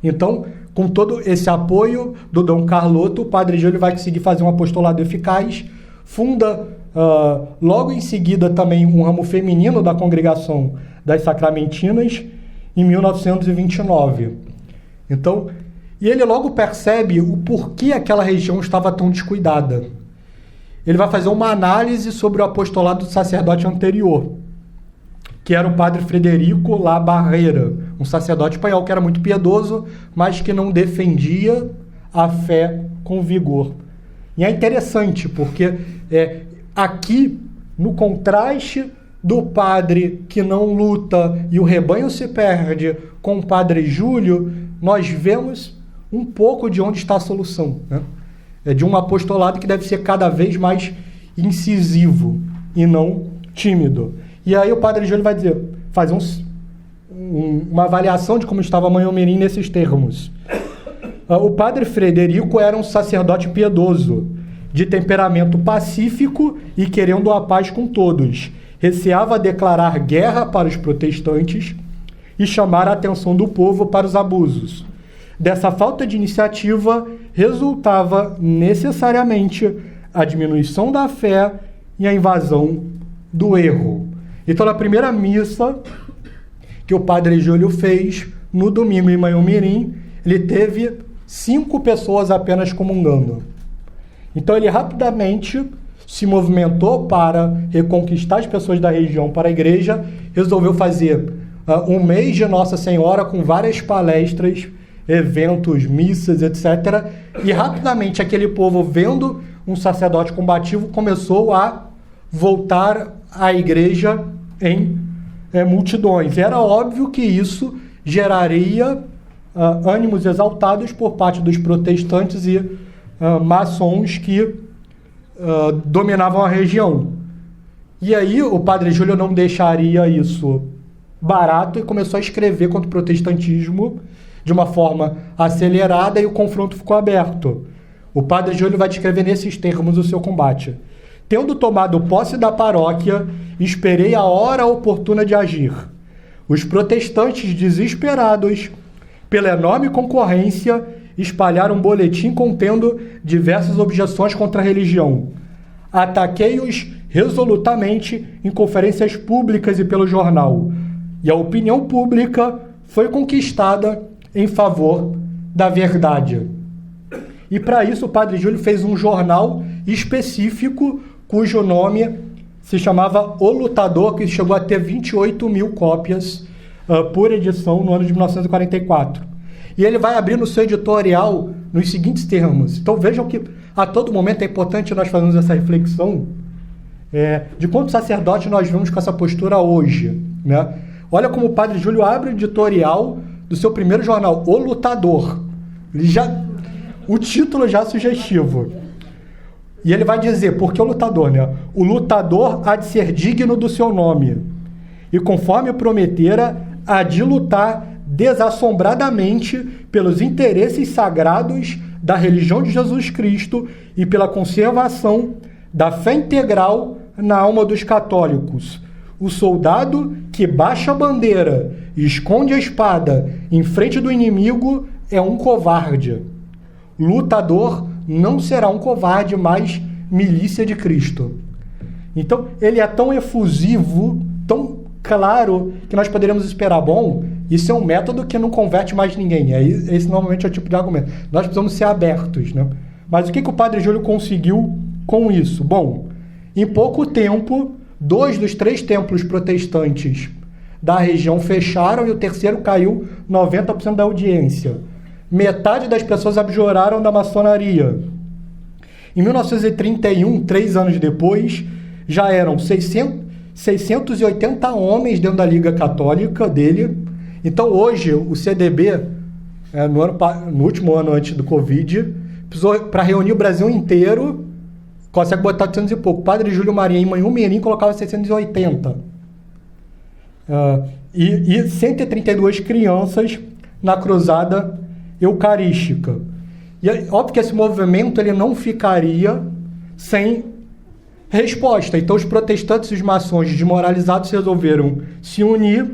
Então, com todo esse apoio do Dom Carloto, o Padre Júlio vai conseguir fazer um apostolado eficaz, funda logo em seguida também um ramo feminino da Congregação das Sacramentinas, em 1929. Então, e ele logo percebe o porquê aquela região estava tão descuidada. Ele vai fazer uma análise sobre o apostolado do sacerdote anterior, que era o padre Frederico La Barrera, um sacerdote espanhol que era muito piedoso, mas que não defendia a fé com vigor. E é interessante, porque aqui, no contraste do padre que não luta e o rebanho se perde com o padre Júlio, nós vemos um pouco de onde está a solução, né? É de um apostolado que deve ser cada vez mais incisivo e não tímido. E aí o Padre Júlio vai dizer, fazer uma avaliação de como estava Manhumirim nesses termos. O Padre Frederico era um sacerdote piedoso, de temperamento pacífico e querendo a paz com todos. Receava declarar guerra para os protestantes e chamar a atenção do povo para os abusos. Dessa falta de iniciativa resultava necessariamente a diminuição da fé e a invasão do erro. Então, na primeira missa que o Padre Júlio fez, no domingo em Manhumirim, ele teve 5 pessoas apenas comungando. Então, ele rapidamente se movimentou para reconquistar as pessoas da região para a igreja, resolveu fazer um mês de Nossa Senhora com várias palestras, eventos, missas, etc. E rapidamente aquele povo, vendo um sacerdote combativo, começou a voltar à igreja em multidões. Era óbvio que isso geraria ânimos exaltados por parte dos protestantes e maçons que dominavam a região. E aí o Padre Júlio não deixaria isso barato e começou a escrever contra o protestantismo de uma forma acelerada e o confronto ficou aberto. O Padre Júlio vai descrever nesses termos o seu combate. Tendo tomado posse da paróquia, esperei a hora oportuna de agir. Os protestantes, desesperados pela enorme concorrência, espalharam um boletim contendo diversas objeções contra a religião. Ataquei-os resolutamente em conferências públicas e pelo jornal. E a opinião pública foi conquistada em favor da verdade. E para isso o Padre Júlio fez um jornal específico cujo nome se chamava O Lutador, que chegou a ter 28 mil cópias por edição no ano de 1944. E ele vai abrir no seu editorial nos seguintes termos. Então vejam que a todo momento é importante nós fazermos essa reflexão de quantos sacerdotes nós vemos com essa postura hoje, né? Olha como o Padre Júlio abre o editorial do seu primeiro jornal, O Lutador. O título já é sugestivo. E ele vai dizer, por que o lutador, né? O lutador há de ser digno do seu nome. E conforme prometera, há de lutar desassombradamente pelos interesses sagrados da religião de Jesus Cristo e pela conservação da fé integral na alma dos católicos. O soldado que baixa a bandeira e esconde a espada em frente do inimigo é um covarde. Lutador não será um covarde, mas milícia de Cristo. Então, ele é tão efusivo, tão claro, que nós poderíamos esperar, bom, isso é um método que não converte mais ninguém. Esse normalmente é o tipo de argumento. Nós precisamos ser abertos, né? Mas o que o Padre Júlio conseguiu com isso? Bom, em pouco tempo, 2 dos 3 templos protestantes da região fecharam e o terceiro caiu 90% da audiência. Metade das pessoas abjuraram da maçonaria. Em 1931, 3 anos depois, já eram 680 homens dentro da Liga Católica dele. Então, hoje, o CDB, no último ano antes do Covid, precisou, para reunir o Brasil inteiro, consegue botar 800 e pouco. Padre Júlio Maria em Manhumirim colocava 680. E 132 crianças na cruzada eucarística. E é óbvio que esse movimento ele não ficaria sem resposta. Então os protestantes e os maçons desmoralizados resolveram se unir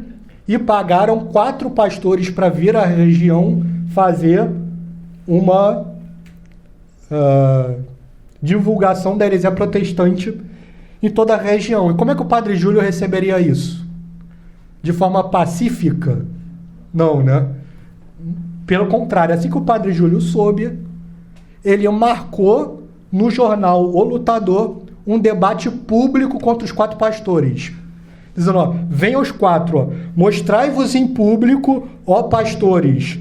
e pagaram 4 pastores para vir à região fazer uma divulgação da heresia protestante em toda a região. E como é que o padre Júlio receberia isso? De forma pacífica? Não, né? Pelo contrário, assim que o padre Júlio soube, ele marcou no jornal O Lutador um debate público contra os 4 pastores. Dizendo, ó, venham os 4, ó, mostrai-vos em público, ó pastores,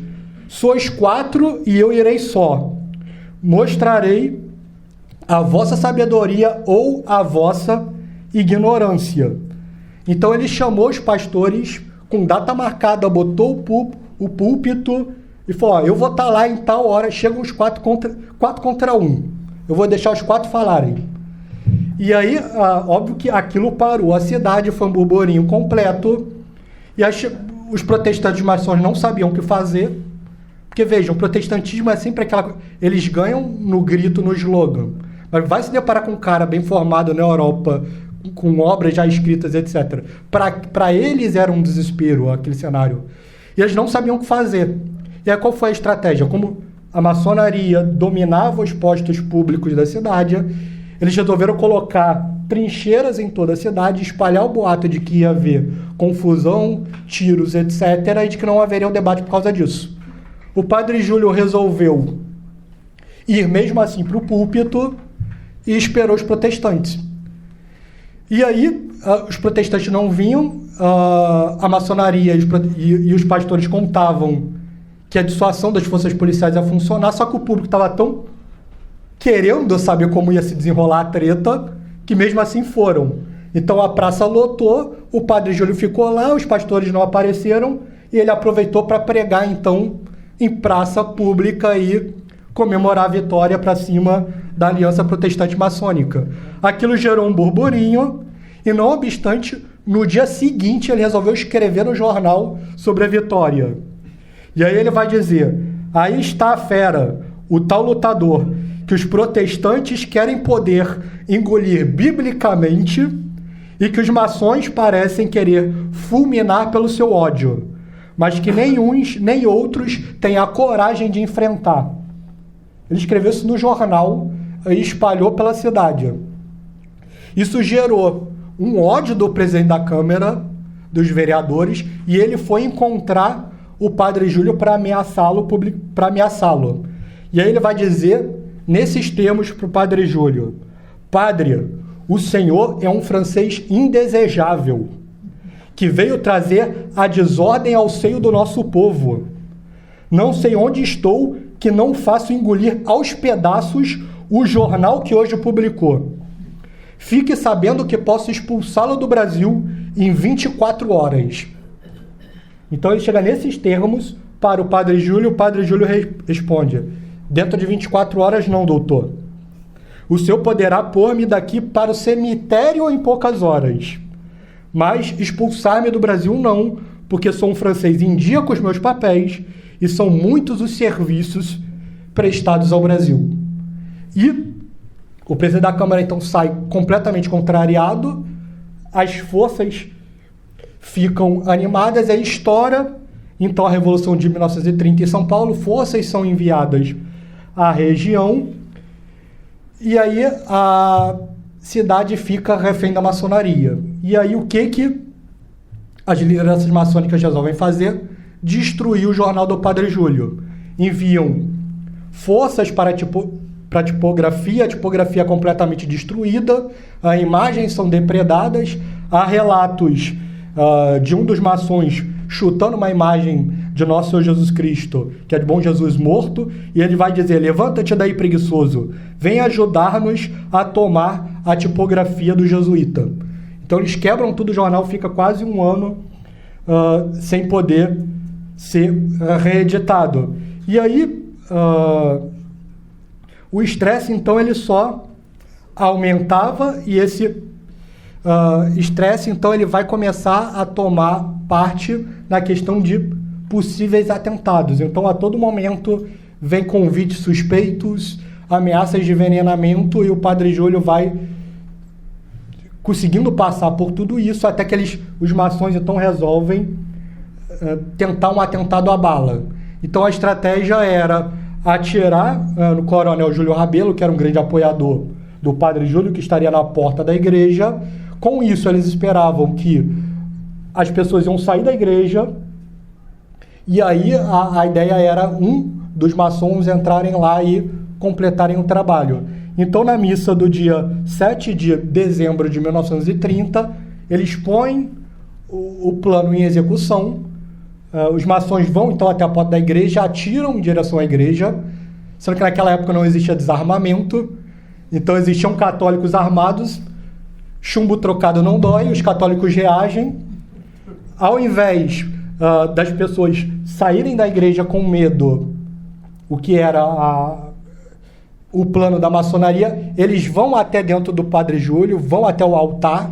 sois 4 e eu irei só. Mostrarei a vossa sabedoria ou a vossa ignorância. Então ele chamou os pastores com data marcada, botou o púlpito e falou, ó, eu vou estar lá em tal hora, chegam os 4 contra 1. Eu vou deixar os 4 falarem. E aí, óbvio que aquilo parou a cidade, foi um burburinho completo, e os protestantes maçons não sabiam o que fazer, porque vejam, o protestantismo é sempre aquela... Eles ganham no grito, no slogan, mas vai se deparar com um cara bem formado na Europa, com obras já escritas, etc. Para eles era um desespero aquele cenário. E eles não sabiam o que fazer. E aí qual foi a estratégia? Como a maçonaria dominava os postos públicos da cidade, eles resolveram colocar trincheiras em toda a cidade, espalhar o boato de que ia haver confusão, tiros, etc., e de que não haveria um debate por causa disso. O padre Júlio resolveu ir mesmo assim para o púlpito e esperou os protestantes. E aí, os protestantes não vinham, a maçonaria e os pastores contavam que a dissuasão das forças policiais ia funcionar, só que o público estava tão querendo saber como ia se desenrolar a treta, que mesmo assim foram. Então a praça lotou, o padre Júlio ficou lá, os pastores não apareceram, e ele aproveitou para pregar, então, em praça pública e comemorar a vitória para cima da Aliança Protestante Maçônica. Aquilo gerou um burburinho, e não obstante, no dia seguinte ele resolveu escrever no jornal sobre a vitória. E aí ele vai dizer, aí está a fera, o tal lutador, que os protestantes querem poder engolir biblicamente e que os maçons parecem querer fulminar pelo seu ódio, mas que nem uns nem outros têm a coragem de enfrentar. Ele escreveu isso no jornal e espalhou pela cidade. Isso gerou um ódio do presidente da Câmara, dos vereadores, e ele foi encontrar o padre Júlio para ameaçá-lo. E aí ele vai dizer, nesses termos, para o padre Júlio, padre, o senhor é um francês indesejável, que veio trazer a desordem ao seio do nosso povo. Não sei onde estou que não faço engolir aos pedaços o jornal que hoje publicou. Fique sabendo que posso expulsá-lo do Brasil em 24 horas. Então ele chega nesses termos para o padre Júlio responde, dentro de 24 horas não, doutor. O senhor poderá pôr-me daqui para o cemitério em poucas horas, mas expulsar-me do Brasil não, porque sou um francês em dia com os meus papéis e são muitos os serviços prestados ao Brasil. E o presidente da Câmara então sai completamente contrariado, as forças ficam animadas, e aí estoura então a Revolução de 1930 em São Paulo, forças são enviadas à região, e aí a cidade fica refém da maçonaria. E aí o que as lideranças maçônicas resolvem fazer? Destruir o jornal do padre Júlio. Enviam forças para a tipografia é completamente destruída, as imagens são depredadas, há relatos de um dos maçons chutando uma imagem de Nosso Senhor Jesus Cristo, que é de Bom Jesus morto, e ele vai dizer, levanta-te daí preguiçoso, vem ajudar-nos a tomar a tipografia do jesuíta. Então eles quebram tudo, o jornal fica quase um ano sem poder ser reeditado. E aí o estresse, então, ele só aumentava, e esse estresse, então, ele vai começar a tomar parte na questão de possíveis atentados. Então, a todo momento, vem convites suspeitos, ameaças de envenenamento, e o Padre Júlio vai conseguindo passar por tudo isso até que os maçons então resolvem tentar um atentado à bala. Então a estratégia era atirar no coronel Júlio Rabelo, que era um grande apoiador do Padre Júlio, que estaria na porta da igreja. Com isso, eles esperavam que as pessoas iam sair da igreja, e aí a ideia era um dos maçons entrarem lá e completarem o trabalho. Então, na missa do dia 7 de dezembro de 1930, eles põem o plano em execução. Os maçons vão, então, até a porta da igreja, atiram em direção à igreja, sendo que naquela época não existia desarmamento, então existiam católicos armados, chumbo trocado não dói, os católicos reagem. Ao invés das pessoas saírem da igreja com medo, o que era o plano da maçonaria, eles vão até dentro do Padre Júlio, vão até o altar,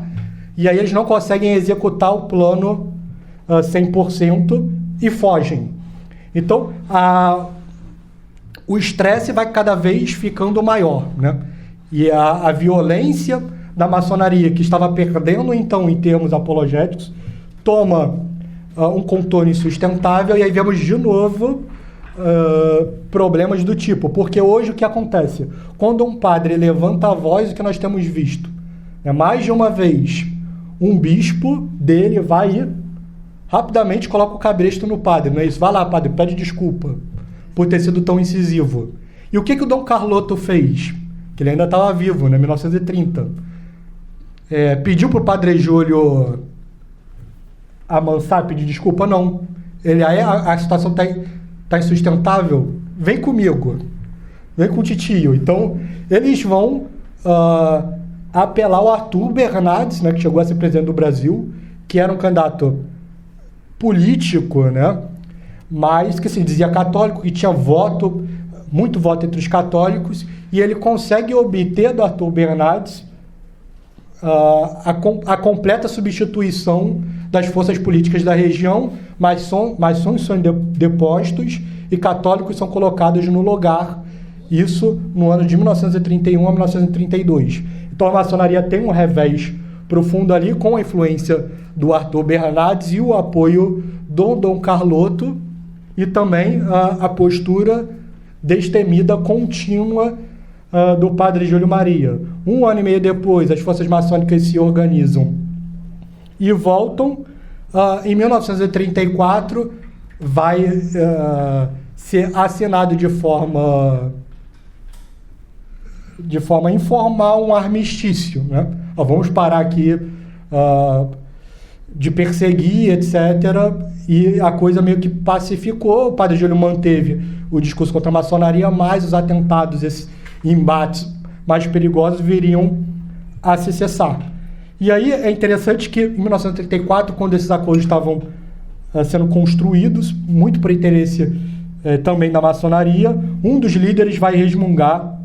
e aí eles não conseguem executar o plano 100% e fogem. Então, o estresse vai cada vez ficando maior, né? E a violência da maçonaria, que estava perdendo, então, em termos apologéticos, toma um contorno insustentável, e aí vemos de novo problemas do tipo, porque hoje o que acontece? Quando um padre levanta a voz, o que nós temos visto? Mais de uma vez, um bispo dele vai e rapidamente coloca o cabresto no padre, não é isso? Vai lá, padre, pede desculpa por ter sido tão incisivo. E o que o Dom Carloto fez? Que ele ainda estava vivo, né, 1930. Pediu para o Padre Júlio amansar, pedir desculpa? Não. A situação está insustentável, vem comigo, vem com o titio. Então, eles vão apelar ao Arthur Bernardes, né, que chegou a ser presidente do Brasil, que era um candidato político, né, mas que se dizia católico, que tinha muito voto entre os católicos, e ele consegue obter do Arthur Bernardes a completa substituição das forças políticas da região, maçons são depostos e católicos são colocados no lugar, isso no ano de 1931 a 1932. Então a maçonaria tem um revés profundo ali, com a influência do Arthur Bernardes e o apoio do Dom Carloto, e também a postura destemida, contínua do Padre Júlio Maria. Um ano e meio depois, as forças maçônicas se organizam e voltam. Em 1934, vai ser assinado de forma informal um armistício, né? Vamos parar aqui de perseguir, etc. E a coisa meio que pacificou. O Padre Júlio manteve o discurso contra a maçonaria, mas os atentados, esses embates mais perigosos, viriam a se cessar. E aí é interessante que, em 1934, quando esses acordos estavam sendo construídos, muito por interesse também da maçonaria, um dos líderes vai resmungar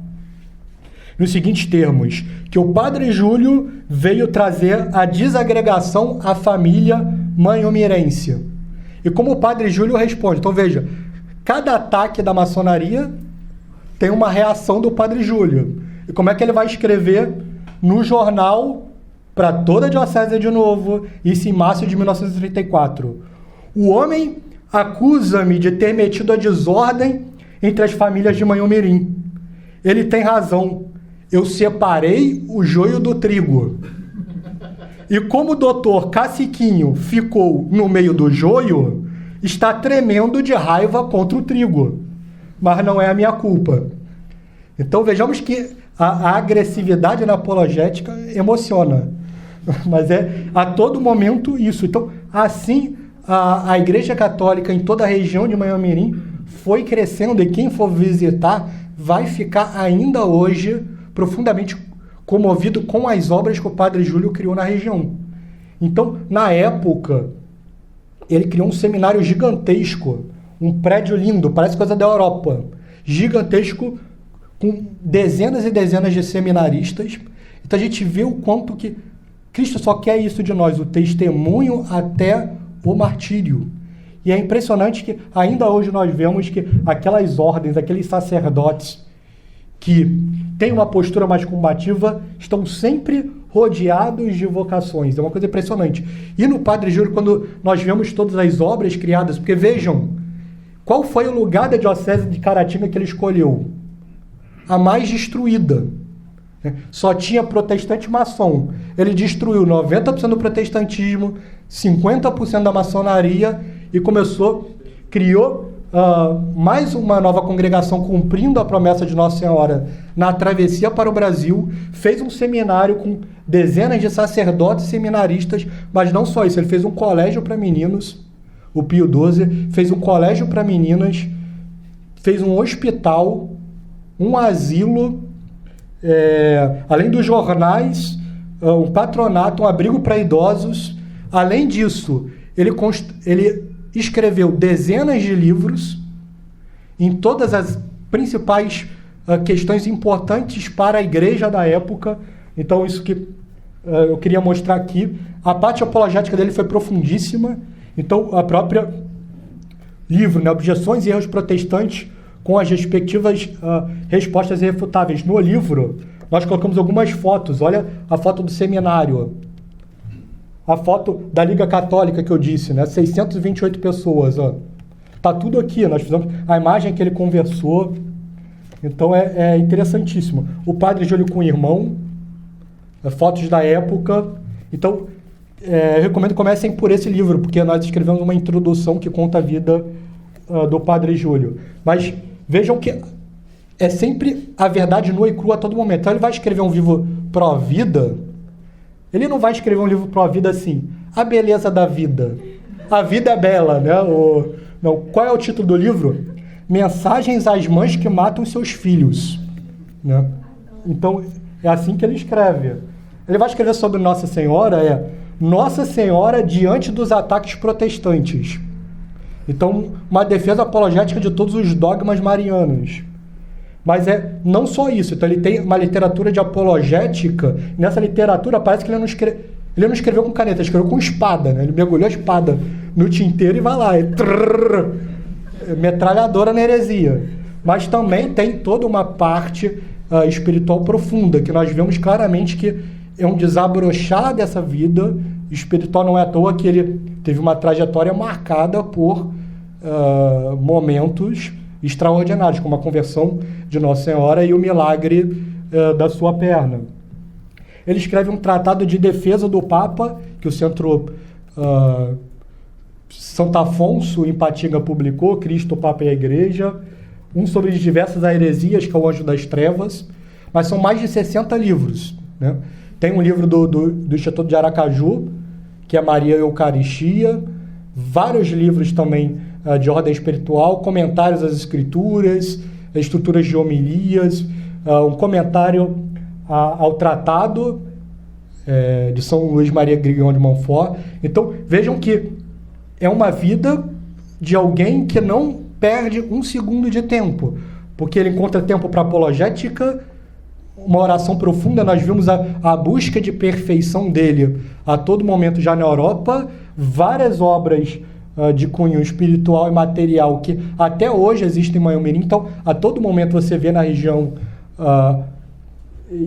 nos seguintes termos, que o Padre Júlio veio trazer a desagregação à família manhomirense. E como o Padre Júlio responde? Então veja, cada ataque da maçonaria tem uma reação do Padre Júlio. E como é que ele vai escrever no jornal para toda a diocese de novo, isso em março de 1934? O homem acusa-me de ter metido a desordem entre as famílias de Manhumirim. Ele tem razão. Eu separei o joio do trigo. E como o doutor Caciquinho ficou no meio do joio, está tremendo de raiva contra o trigo. Mas não é a minha culpa. Então vejamos que a agressividade na apologética emociona. Mas é a todo momento isso. Então, assim, a Igreja Católica em toda a região de Manhumirim foi crescendo, e quem for visitar vai ficar ainda hoje profundamente comovido com as obras que o Padre Júlio criou na região. Então, na época, ele criou um seminário gigantesco, um prédio lindo, parece coisa da Europa, gigantesco, com dezenas e dezenas de seminaristas. Então a gente vê o quanto que Cristo só quer isso de nós, o testemunho até o martírio. E é impressionante que ainda hoje nós vemos que aquelas ordens, aqueles sacerdotes que têm uma postura mais combativa, estão sempre rodeados de vocações. É uma coisa impressionante. E no Padre Júlio, quando nós vemos todas as obras criadas, porque vejam, qual foi o lugar da diocese de Caratinga que ele escolheu? A mais destruída. Só tinha protestante maçom. Ele destruiu 90% do protestantismo, 50% da maçonaria e criou mais uma nova congregação cumprindo a promessa de Nossa Senhora na travessia para o Brasil, fez um seminário com dezenas de sacerdotes e seminaristas, mas não só isso, ele fez um colégio para meninos, o Pio XII, fez um colégio para meninas, fez um hospital, um asilo, além dos jornais, um patronato, um abrigo para idosos. Além disso, ele escreveu dezenas de livros em todas as principais questões importantes para a igreja da época. Então, isso que eu queria mostrar aqui. A parte apologética dele foi profundíssima. Então, a própria livro, Objeções e Erros Protestantes, com as respectivas respostas irrefutáveis. No livro, nós colocamos algumas fotos. Olha a foto do seminário. A foto da Liga Católica que eu disse, né? 628 pessoas, ó. Tá tudo aqui, nós fizemos a imagem que ele conversou. Então é interessantíssimo. O Padre Júlio com o irmão, fotos da época. Então, eu recomendo que comecem por esse livro, porque nós escrevemos uma introdução que conta a vida do Padre Júlio. Mas vejam que é sempre a verdade nua e crua a todo momento. Então ele vai escrever um livro pró-vida. Ele não vai escrever um livro pró-vida assim, a beleza da vida. A vida é bela, né? Não, qual é o título do livro? Mensagens às mães que matam seus filhos. Né? Então, é assim que ele escreve. Ele vai escrever sobre Nossa Senhora, Nossa Senhora diante dos ataques protestantes. Então, uma defesa apologética de todos os dogmas marianos. Mas não só isso. Então, ele tem uma literatura de apologética. Nessa literatura, parece que ele não escreveu com caneta, ele escreveu com espada. Né? Ele mergulhou a espada no tinteiro e vai lá. Metralhadora na heresia. Mas também tem toda uma parte espiritual profunda, que nós vemos claramente que é um desabrochar dessa vida espiritual. Não é à toa que ele teve uma trajetória marcada por momentos extraordinários, como a conversão de Nossa Senhora e o milagre da sua perna. Ele escreve um tratado de defesa do Papa, que o Centro Santo Afonso em Patinga publicou, Cristo, o Papa e a Igreja, um sobre as diversas heresias, que é o Anjo das Trevas, mas são mais de 60 livros. Né? Tem um livro do Instituto de Aracaju, que é Maria e Eucaristia, vários livros também de ordem espiritual, comentários às Escrituras, estruturas de homilias, um comentário ao Tratado de São Luís Maria Grignion de Montfort. Então, vejam que é uma vida de alguém que não perde um segundo de tempo, porque ele encontra tempo para apologética, uma oração profunda. Nós vimos a busca de perfeição dele a todo momento já na Europa, várias obras de cunho espiritual e material que até hoje existem em Manhumirim. Então, a todo momento você vê na região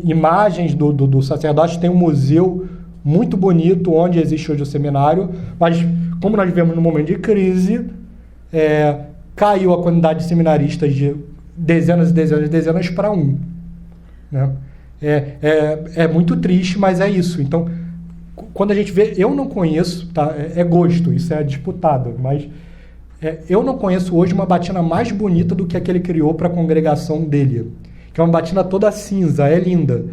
imagens do sacerdote. Tem um museu muito bonito onde existe hoje o seminário, mas como nós vivemos num momento de crise, caiu a quantidade de seminaristas de dezenas e dezenas e dezenas para um. Né? É muito triste, mas é isso. Então, quando a gente vê, eu não conheço, tá? É gosto, isso é disputado, mas eu não conheço hoje uma batina mais bonita do que a que ele criou para a congregação dele, que é uma batina toda cinza, é linda.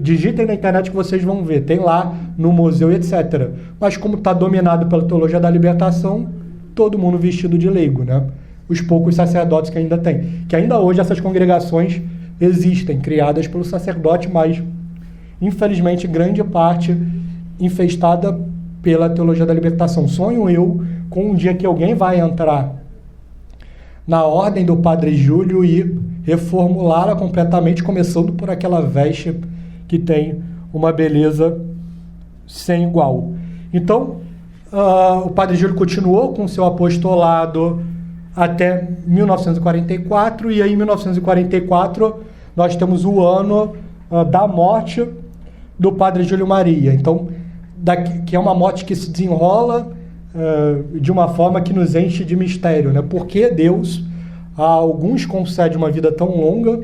Digitem na internet que vocês vão ver, tem lá no museu, etc. Mas como está dominado pela teologia da libertação, todo mundo vestido de leigo, né? Os poucos sacerdotes que ainda tem. Que ainda hoje essas congregações existem, criadas pelo sacerdote, mas infelizmente grande parte infestada pela teologia da libertação. Sonho eu com um dia que alguém vai entrar na ordem do Padre Júlio e reformulá-la completamente, começando por aquela veste que tem uma beleza sem igual. Então, o Padre Júlio continuou com seu apostolado até 1944, e aí em 1944 nós temos o ano da morte do Padre Júlio Maria. Então, que é uma morte que se desenrola de uma forma que nos enche de mistério, né? Por que Deus a alguns concede uma vida tão longa,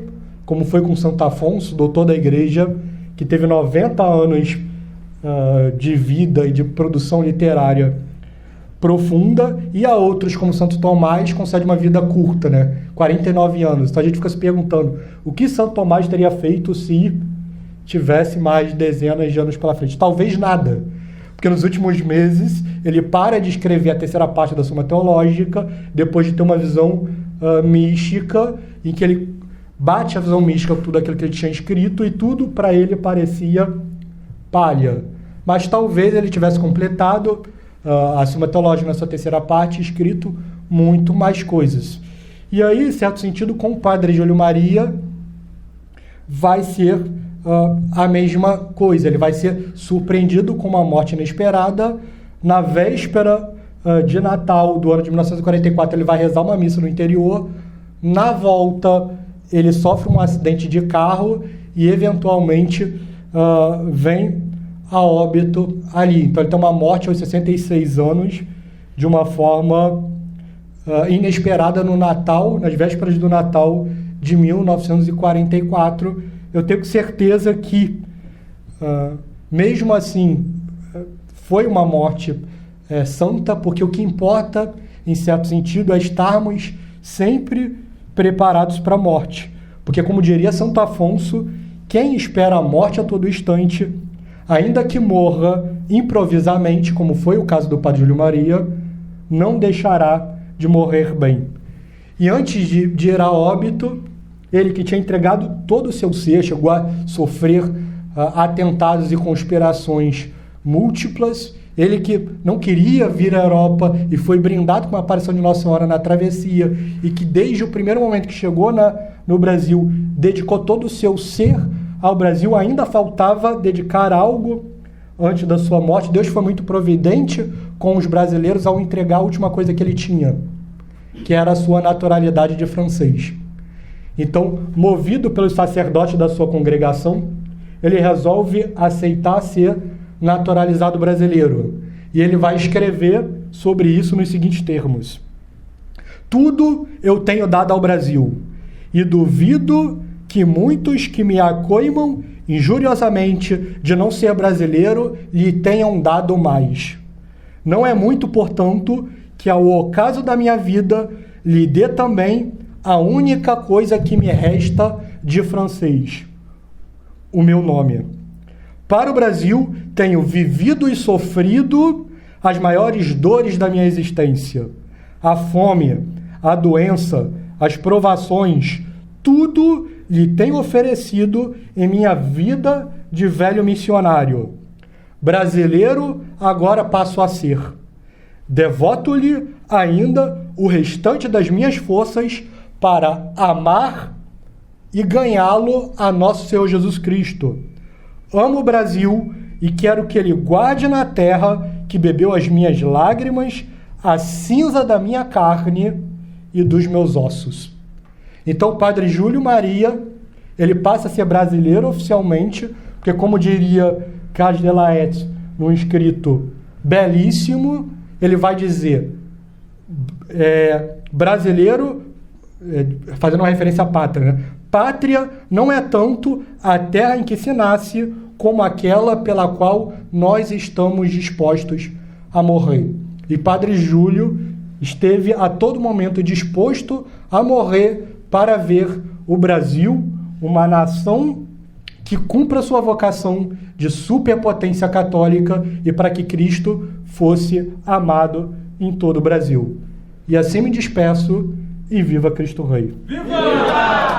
como foi com Santo Afonso, doutor da Igreja, que teve 90 anos de vida e de produção literária profunda, e a outros, como Santo Tomás, concede uma vida curta, né? 49 anos. Então a gente fica se perguntando o que Santo Tomás teria feito se tivesse mais dezenas de anos pela frente. Talvez nada, porque nos últimos meses ele para de escrever a terceira parte da Suma Teológica, depois de ter uma visão mística, em que ele bate a visão mística com tudo aquilo que ele tinha escrito, e tudo para ele parecia palha. Mas talvez ele tivesse completado a Suma Teológica na sua terceira parte, escrito muito mais coisas. E aí, em certo sentido, com o Padre Júlio Maria, vai ser a mesma coisa. Ele vai ser surpreendido com uma morte inesperada. Na véspera de Natal do ano de 1944, ele vai rezar uma missa no interior. Na volta, ele sofre um acidente de carro e, eventualmente, vem a óbito ali. Então ele tem uma morte aos 66 anos, de uma forma inesperada no Natal, nas vésperas do Natal de 1944. Eu tenho certeza que, mesmo assim, foi uma morte santa, porque o que importa, em certo sentido, é estarmos sempre preparados para a morte. Porque, como diria Santo Afonso, quem espera a morte a todo instante, ainda que morra improvisamente, como foi o caso do Padre Júlio Maria, não deixará de morrer bem. E antes de ir a óbito, ele que tinha entregado todo o seu ser, chegou a sofrer atentados e conspirações múltiplas, ele que não queria vir à Europa e foi brindado com a aparição de Nossa Senhora na travessia, e que desde o primeiro momento que chegou no Brasil, dedicou todo o seu ser ao Brasil. Ainda faltava dedicar algo antes da sua morte. Deus foi muito providente com os brasileiros ao entregar a última coisa que ele tinha, que era a sua naturalidade de francês. Então, movido pelos sacerdotes da sua congregação, ele resolve aceitar ser naturalizado brasileiro. E ele vai escrever sobre isso nos seguintes termos: tudo eu tenho dado ao Brasil, e duvido que muitos que me acoimam injuriosamente de não ser brasileiro lhe tenham dado mais. Não é muito, portanto, que ao ocaso da minha vida lhe dê também a única coisa que me resta de francês: o meu nome. Para o Brasil, tenho vivido e sofrido as maiores dores da minha existência. A fome, a doença, as provações, tudo lhe tenho oferecido em minha vida de velho missionário. Brasileiro agora passo a ser. Devoto-lhe ainda o restante das minhas forças para amar e ganhá-lo a nosso Senhor Jesus Cristo. Amo o Brasil e quero que ele guarde na terra que bebeu as minhas lágrimas, a cinza da minha carne e dos meus ossos. Então o Padre Júlio Maria, ele passa a ser brasileiro oficialmente, porque, como diria Carlos de Laet, num escrito belíssimo, ele vai dizer brasileiro, fazendo uma referência à pátria, né? Pátria não é tanto a terra em que se nasce, como aquela pela qual nós estamos dispostos a morrer. E Padre Júlio esteve a todo momento disposto a morrer para ver o Brasil, uma nação que cumpra sua vocação de superpotência católica, e para que Cristo fosse amado em todo o Brasil. E assim me despeço, e viva Cristo Rei! Viva!